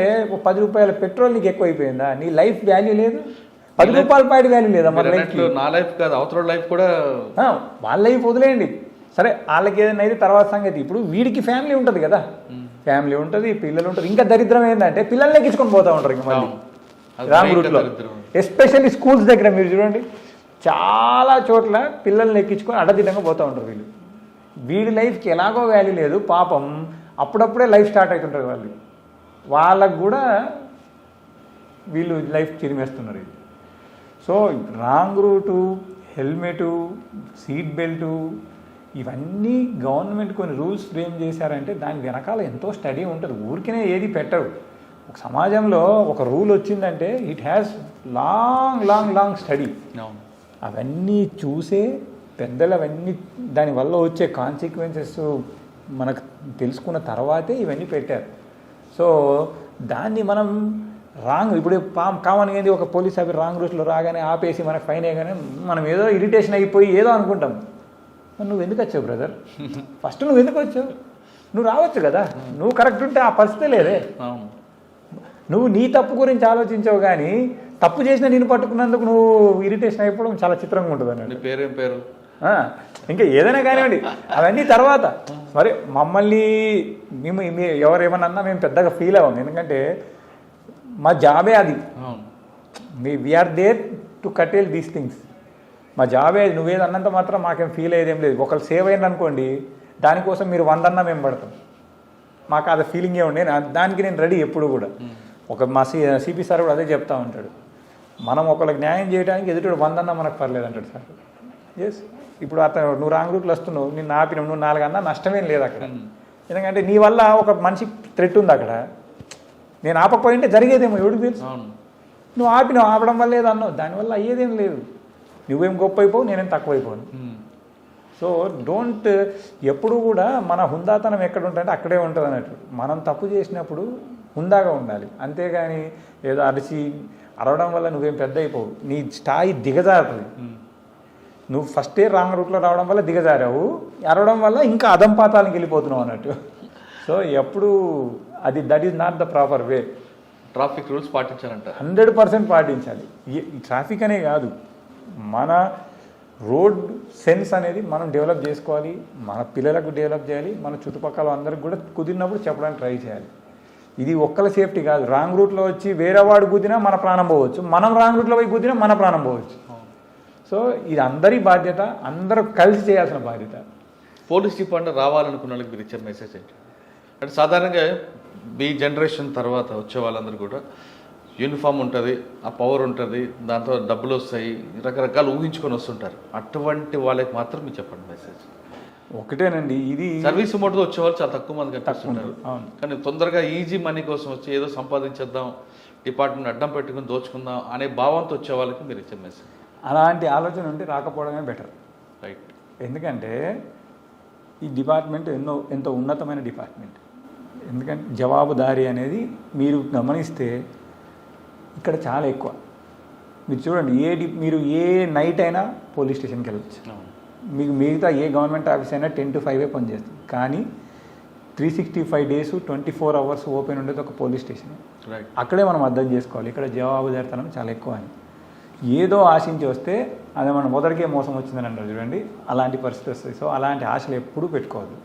10 రూపాయల పెట్రోల్ నీకు ఎక్కువ అయిపోయిందా? నీ లైఫ్ వాల్యూ లేదు, 10 రూపాయల పాయింట్ వాల్యూ లేదా? మన నా లైఫ్ కాదు, అవతల లైఫ్ కూడా. వాళ్ళ లైఫ్ వదిలేయండి, సరే వాళ్ళకి ఏదైనా అయితే తర్వాత సంగతి. ఇప్పుడు వీడికి ఫ్యామిలీ ఉంటుంది కదా, ఫ్యామిలీ ఉంటుంది, పిల్లలు ఉంటుంది. ఇంకా దరిద్రం ఏంటంటే పిల్లల్ని ఎక్కించుకొని పోతూ ఉంటారు ఇంకా మళ్ళీ రాంగ్ రూట్లో. ఎస్పెషల్లీ స్కూల్స్ దగ్గర మీరు చూడండి, చాలా చోట్ల పిల్లల్ని ఎక్కించుకొని అడ్డదిడ్డంగా పోతూ ఉంటారు వీళ్ళు. వీడి లైఫ్కి ఎలాగో వాల్యూ లేదు పాపం, అప్పుడప్పుడే లైఫ్ స్టార్ట్ అవుతుంటుంది వాళ్ళకు కూడా వీళ్ళు లైఫ్ చిరిమేస్తున్నారు. ఇది so wrong route, helmet, seat belt, ఇవన్నీ గవర్నమెంట్ కొన్ని రూల్స్ ఫ్రేమ్ చేశారంటే దాని వెనకాల ఎంతో స్టడీ ఉంటుంది. ఊరికనే ఏది పెట్టరు. ఒక సమాజంలో ఒక రూల్ వచ్చిందంటే it has long long long study. అవన్నీ చూసే పెద్దలు అవన్నీ దానివల్ల వచ్చే కాన్సిక్వెన్సెస్ మనకు తెలుసుకున్న తర్వాతే ఇవన్నీ పెట్టారు. సో దాన్ని మనం రాంగ్ ఇప్పుడు కామన్ ఏంది, ఒక పోలీస్ ఆఫీసర్ రాంగ్ రూట్లో రాగానే ఆపేసి మనకు ఫైన్ వేయగానే మనం ఏదో ఇరిటేషన్ అయిపోయి ఏదో అనుకుంటాం. నువ్వు ఎందుకు వచ్చావు బ్రదర్? ఫస్ట్ నువ్వు ఎందుకు వచ్చావు? నువ్వు రావచ్చు కదా, నువ్వు కరెక్ట్ ఉంటే ఆ పరిస్థితే లేదే. నువ్వు నీ తప్పు గురించి ఆలోచించావు కానీ తప్పు చేసిన నేను పట్టుకున్నందుకు నువ్వు ఇరిటేషన్ అయిపోవడం చాలా చిత్రంగా ఉంటుంది అన్నట్టు. పేరేం పేరు ఇంకా ఏదైనా కానివ్వండి అవన్నీ తర్వాత. మరి మమ్మల్ని మేము ఎవరేమన్నా మేము పెద్దగా ఫీల్ అవ్వం, ఎందుకంటే మా జాబే అది. We are there to curtail these things. మా జాబే అది. నువ్వేదన్నంత మాత్రం మాకేం ఫీల్ అయ్యేదేం లేదు. ఒకళ్ళు సేవ్ అయింది అనుకోండి, దానికోసం మీరు 100 అన్నా మేము పడతాం. మాకు అది ఫీలింగే ఉండే, దానికి నేను రెడీ ఎప్పుడు కూడా. మా సిపి సార్ కూడా అదే చెప్తా ఉంటాడు, మనం ఒకళ్ళకి న్యాయం చేయడానికి ఎదుటి 100 అన్నా మనకు పర్లేదు అంటాడు సార్. ఎస్, ఇప్పుడు అతను నువ్వు రాంగ్ రూట్లో వస్తున్నావు, నిన్ను ఆపినావు, నువ్వు 4 అన్నా నష్టమేం లేదు అక్కడ. ఎందుకంటే నీ వల్ల ఒక మనిషి థ్రెట్ ఉంది అక్కడ. నేను ఆపకపోయింటే జరిగేదేమో ఎవరికి తెలుసు. నువ్వు ఆపడం వల్ల ఏదో అన్నావు, దానివల్ల అయ్యేదేం లేదు. నువ్వేం గొప్ప అయిపోవు, నేనేం తక్కువ అయిపోను. సో డోంట్ ఎప్పుడు కూడా మన హుందాతనం ఎక్కడ ఉంటుందంటే అక్కడే ఉంటుంది అన్నట్టు. మనం తప్పు చేసినప్పుడు హుందాగా ఉండాలి, అంతేగాని ఏదో అరవడం వల్ల నువ్వేం పెద్ద అయిపోవు, నీ స్థాయి దిగజారుతుంది. నువ్వు ఫస్టే రాంగ్ రూట్లో రావడం వల్ల దిగజారావు, అరవడం వల్ల ఇంకా అధంపాతాలకు వెళ్ళిపోతున్నావు అన్నట్టు. సో ఎప్పుడు that is not the proper way. Traffic rules పాటించాలంట 100% పాటించాలి. ఈ ట్రాఫిక్ అనే కాదు, మన రోడ్ సెన్స్ అనేది మనం డెవలప్ చేసుకోవాలి, మన పిల్లలకు డెవలప్ చేయాలి, మన చుట్టుపక్కల అందరికి కూడా కుదిరినప్పుడు చెప్పడానికి ట్రై చేయాలి. ఇది ఒక్కల సేఫ్టీ కాదు. రాంగ్ రూట్లో వచ్చి వేరే వాడు గుద్దినా మన ప్రాణం పోవచ్చు, మనం రాంగ్ రూట్లో పోయి గుద్దినా మన ప్రాణం పోవచ్చు. సో ఇది అందరి బాధ్యత, అందరూ కలిసి చేయాల్సిన బాధ్యత. పోలీస్ డిపార్ట్మెంట్ రావాలనుకున్న వాళ్ళకి మీరు ఇచ్చే మెసేజ్ ఏంటి? అంటే సాధారణంగా మీ జనరేషన్ తర్వాత వచ్చే వాళ్ళందరూ కూడా యూనిఫామ్ ఉంటుంది, ఆ పవర్ ఉంటుంది, దాంతో డబ్బులు వస్తాయి, రకరకాలు ఊహించుకొని వస్తుంటారు. అటువంటి వాళ్ళకి మాత్రం మీరు చెప్పండి మెసేజ్. ఒకటేనండి, ఇది సర్వీస్ మోడ్తో వచ్చేవాళ్ళు చాలా తక్కువ మంది కనిపిస్తుంటారు. కానీ తొందరగా ఈజీ మనీ కోసం వచ్చి ఏదో సంపాదించేద్దాం, డిపార్ట్మెంట్ అడ్డం పెట్టుకుని దోచుకుందాం అనే భావంతో వచ్చే వాళ్ళకి మీరు ఇచ్చే మెసేజ్. అలాంటి ఆలోచన ఉంటే రాకపోవడమే బెటర్. రైట్. ఎందుకంటే ఈ డిపార్ట్మెంట్ ఎంతో ఉన్నతమైన డిపార్ట్మెంట్. ఎందుకంటే జవాబుదారీ అనేది మీరు గమనిస్తే ఇక్కడ చాలా ఎక్కువ. మీరు చూడండి, మీరు ఏ నైట్ అయినా పోలీస్ స్టేషన్కి వెళ్ళచ్చు. మీకు మిగతా ఏ గవర్నమెంట్ ఆఫీస్ అయినా 10 to 5 పనిచేస్తుంది. కానీ 365 days 24 hours ఓపెన్ ఉండేది ఒక పోలీస్ స్టేషన్. అక్కడే మనం అర్థం చేసుకోవాలి ఇక్కడ జవాబుదారితనం చాలా ఎక్కువ అని. ఏదో ఆశించి వస్తే అది మనం మొదటికే మోసం వచ్చిందని అంటారు చూడండి, అలాంటి పరిస్థితి వస్తుంది. సో అలాంటి ఆశలు ఎప్పుడూ పెట్టుకోవద్దు.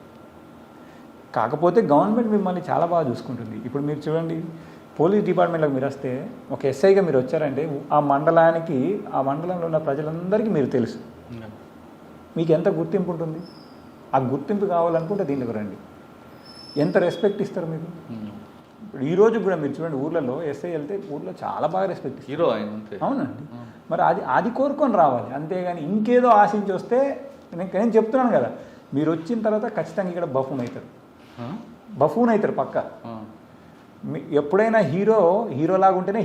కాకపోతే గవర్నమెంట్ మిమ్మల్ని చాలా బాగా చూసుకుంటుంది. ఇప్పుడు మీరు చూడండి, పోలీస్ డిపార్ట్మెంట్లోకి మీరు వస్తే ఒక ఎస్ఐగా మీరు వచ్చారంటే ఆ మండలంలో ఉన్న ప్రజలందరికీ మీరు తెలుసు. మీకు ఎంత గుర్తింపు ఉంటుంది? ఆ గుర్తింపు కావాలనుకుంటే దీంట్లోకి రండి. ఎంత రెస్పెక్ట్ ఇస్తారు మీకు? ఇప్పుడు ఈ రోజు కూడా మీరు చూడండి, ఊర్లలో ఎస్ఐ వెళ్తే ఊర్లో చాలా బాగా రెస్పెక్ట్ ఇస్తారు. హీరో ఆయన. అవునండి. మరి అది కోరుకొని రావాలి, అంతేగాని ఇంకేదో ఆశించి వస్తే నేను చెప్తున్నాను కదా, మీరు వచ్చిన తర్వాత ఖచ్చితంగా ఇక్కడ బఫూన్ అవుతారు పక్క. ఎప్పుడైనా హీరోలాగా ఉంటేనే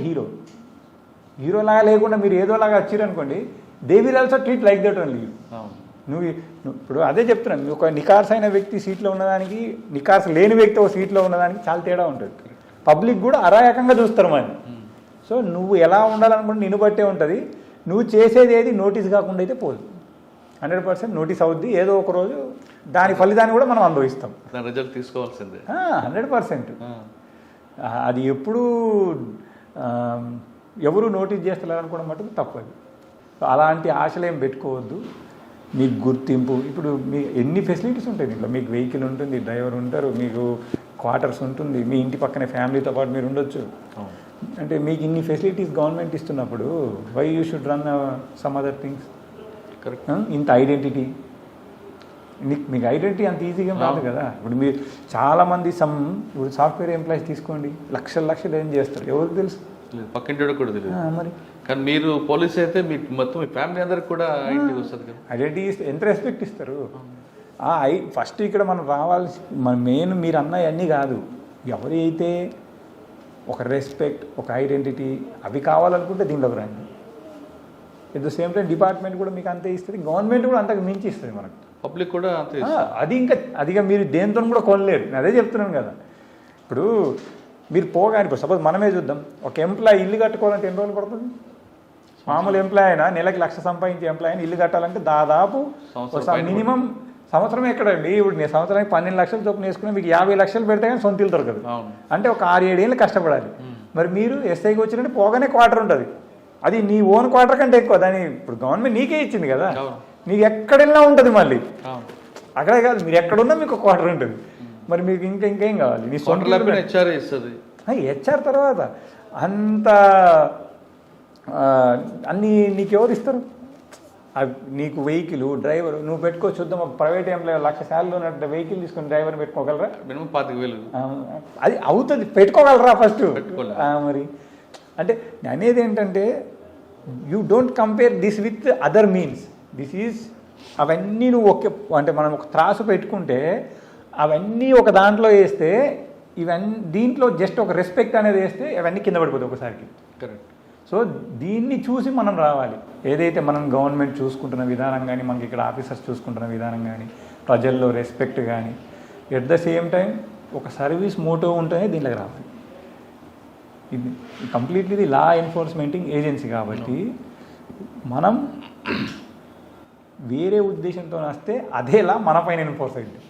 హీరోలాగా లేకుండా మీరు ఏదోలాగా వచ్చారనుకోండి, they will also treat like that only. నువ్వు ఇప్పుడు అదే చెప్తున్నాను, ఒక నికార్స్ అయిన వ్యక్తి సీట్లో ఉన్నదానికి నికార్స్ లేని వ్యక్తి ఒక సీట్లో ఉన్నదానికి చాలా తేడా ఉంటుంది. పబ్లిక్ కూడా అరాయకంగా చూస్తారు మరి. సో నువ్వు ఎలా ఉండాలనుకుంటే నిన్ను బట్టే ఉంటుంది. నువ్వు చేసేది ఏది నోటీస్ కాకుండా అయితే పోదు, 100% నోటీస్ అవుద్ది. ఏదో ఒక రోజు దాని ఫలితాన్ని కూడా మనం అనుభవిస్తాం. రిజల్ట్ తీసుకోవాల్సిందే 100%. అది ఎప్పుడు ఎవరు నోటీస్ చేస్తున్నారు అనుకోవడం మటుకు తప్పదు. అలాంటి ఆశలు ఏం పెట్టుకోవద్దు. మీకు గుర్తింపు, ఇప్పుడు మీ ఎన్ని ఫెసిలిటీస్ ఉంటాయి దీంట్లో. మీకు వెహికల్ ఉంటుంది, డ్రైవర్ ఉంటారు, మీకు క్వార్టర్స్ ఉంటుంది, మీ ఇంటి పక్కనే ఫ్యామిలీతో పాటు మీరు ఉండొచ్చు. అంటే మీకు ఇన్ని ఫెసిలిటీస్ గవర్నమెంట్ ఇస్తున్నప్పుడు why you should run some other things. Correct. ఇంత ఐడెంటిటీ, మీకు ఐడెంటిటీ అంత ఈజీగా రాదు కదా. ఇప్పుడు మీరు చాలామంది ఇప్పుడు సాఫ్ట్వేర్ ఎంప్లాయీస్ తీసుకోండి, లక్షలు ఏం చేస్తారు ఎవరికి తెలుసు, పక్కింటి కూడా తెలియదు. మరి కానీ మీరు పోలీస్ అయితే మీకు మొత్తం మీ ఫ్యామిలీ అందరికి కూడా ఐడెంటిటీ వస్తుంది కదా. ఐడెంటిటీ ఇస్తే ఎంత రెస్పెక్ట్ ఇస్తారు. ఫస్ట్ ఇక్కడ మనం రావాల్సి మెయిన్ మీరు అన్నీ కాదు, ఎవరైతే ఒక రెస్పెక్ట్, ఒక ఐడెంటిటీ అవి కావాలనుకుంటే దీంట్లోకి రండి. At the same time department కూడా మీకు అంతే ఇస్తుంది, గవర్నమెంట్ కూడా అంతకు మించి ఇస్తుంది మనకు, పబ్లిక్ కూడా అంతే. అదిగా మీరు దేంతో కూడా కొనలేరు. నేను అదే చెప్తున్నాను కదా. ఇప్పుడు మీరు పోగానే ఇప్పుడు సపోజ్ మనమే చూద్దాం, ఒక ఎంప్లాయీ ఇల్లు కట్టుకోవాలంటే ఎన్ని రోజులు పడుతుంది? మామూలు ఎంప్లాయ్ అయినా నెలకి 1,00,000 సంపాదించే ఎంప్లాయ్ అయినా ఇల్లు కట్టాలంటే దాదాపు మినిమం సంవత్సరం ఎక్కడండి. ఇప్పుడు నేను సంవత్సరానికి 12 లక్షలు చొప్పున వేసుకుని మీకు 50 లక్షలు పెడితే కానీ సొంత ఇల్లు దొరకదు. అంటే ఒక 6-7 ఏళ్ళు కష్టపడాలి. మరి మీరు ఎస్ఐకి వచ్చినట్టు పోగానే క్వార్టర్ ఉంటుంది, అది నీ ఓన్ క్వార్టర్ కంటే ఎక్కువ. దాన్ని ఇప్పుడు గవర్నమెంట్ నీకే ఇచ్చింది కదా, నీకు ఎక్కడెళ్ళినా ఉంటుంది. మళ్ళీ అక్కడే కాదు, మీరు ఎక్కడున్నా మీకు క్వార్టర్ ఉంటుంది. మరి మీకు ఇంకేం కావాలి? నీ సొంత హెచ్ఆర్ తర్వాత అంత అన్నీ నీకు ఎవరు ఇస్తారు? నీకు వెహికల్, డ్రైవర్ నువ్వు పెట్టుకో. చూద్దాం, ఒక ప్రైవేట్ ఎంప్లాయీ 1,00,000 శాలరీ ఉన్నట్టు వెహికల్ తీసుకుని డ్రైవర్ పెట్టుకోగలరా? మినిమం 25,000 అది అవుతుంది, పెట్టుకోగలరా ఫస్ట్? మరి అంటే అనేది ఏంటంటే you don't compare this with other means. This is అవన్నీ నువ్వు అంటే మనం ఒక త్రాసు పెట్టుకుంటే అవన్నీ ఒక దాంట్లో వేస్తే ఇవన్నీ దీంట్లో జస్ట్ ఒక రెస్పెక్ట్ అనేది వేస్తే అవన్నీ కింద పడిపోతాయి ఒకసారికి. కరెక్ట్. సో దీన్ని చూసి మనం రావాలి. ఏదైతే మనం గవర్నమెంట్ చూసుకుంటున్న విధానం కానీ, మనకి ఇక్కడ ఆఫీసర్స్ చూసుకుంటున్న విధానం కానీ, ప్రజల్లో రెస్పెక్ట్ కానీ, ఎట్ ద సేమ్ టైం ఒక సర్వీస్ మోటో ఉంటేనే దీంట్లోకి రావాలి. ఇది కంప్లీట్లీ ఇది లా ఎన్ఫోర్స్మెంటింగ్ ఏజెన్సీ కాబట్టి మనం వేరే ఉద్దేశంతో వస్తే అదేలా మన పైన ఎన్ఫోర్స్ అయింది,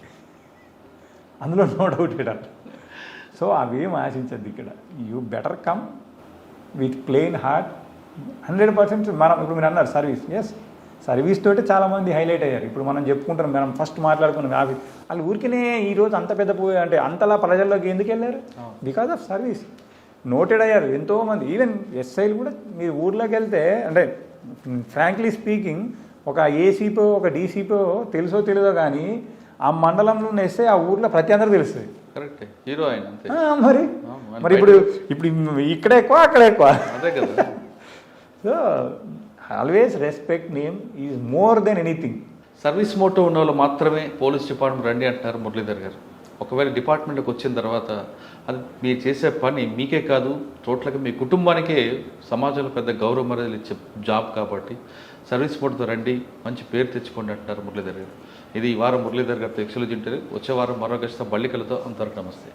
అందులో నో డౌట్ ఇక్కడ. సో అవేం ఆశించద్దు ఇక్కడ. You better come with plain heart 100%. మనం ఇప్పుడు మీరు అన్నారు సర్వీస్, ఎస్ సర్వీస్ తోటి చాలామంది హైలైట్ అయ్యారు. ఇప్పుడు మనం చెప్పుకుంటున్నాం, మనం ఫస్ట్ మాట్లాడుకున్నాం ఆఫీస్ వాళ్ళు ఊరికనే ఈరోజు అంత పెద్ద అంటే అంతలా ప్రజల్లోకి ఎందుకు వెళ్ళారు? బికాజ్ ఆఫ్ సర్వీస్ నోటెడ్ అయ్యారు ఎంతోమంది. ఈవెన్ ఎస్ఐలు కూడా మీరు ఊర్లోకి వెళ్తే, అంటే ఫ్రాంక్లీ స్పీకింగ్, ఒక ఏసీపో ఒక డీసీపో తెలుసో తెలియదో కానీ ఆ మండలంలో ఎస్ఐ ఆ ఊర్లో ప్రతి అందరూ తెలుస్తుంది. కరెక్ట్, హీరో ఆయన. మరి ఇప్పుడు ఇక్కడ ఎక్కువ అక్కడ ఎక్కువ. So always respect name is more than anything. Service motto ఉన్న వాళ్ళు మాత్రమే పోలీస్ డిపార్ట్మెంట్ రండి అంటారు మురళీధర్ గారు. ఒకవేళ డిపార్ట్మెంట్కి వచ్చిన తర్వాత అది మీరు చేసే పని మీకే కాదు, టోటల్గా మీ కుటుంబానికే సమాజంలో పెద్ద గౌరవ మర్యాదలు ఇచ్చే జాబ్ కాబట్టి సర్వీస్ మోటోతో రండి, మంచి పేరు తెచ్చుకోండి అంటారు మురళీధర్ గారు. ఇది ఈ వారం మురళీధర్ గారితో ఎక్స్క్లూజివ్ ఇంటర్వ్యూ. వచ్చే వారం మరో గెస్ట్తో బళ్ళికలతో అంతవరకు నమస్తే.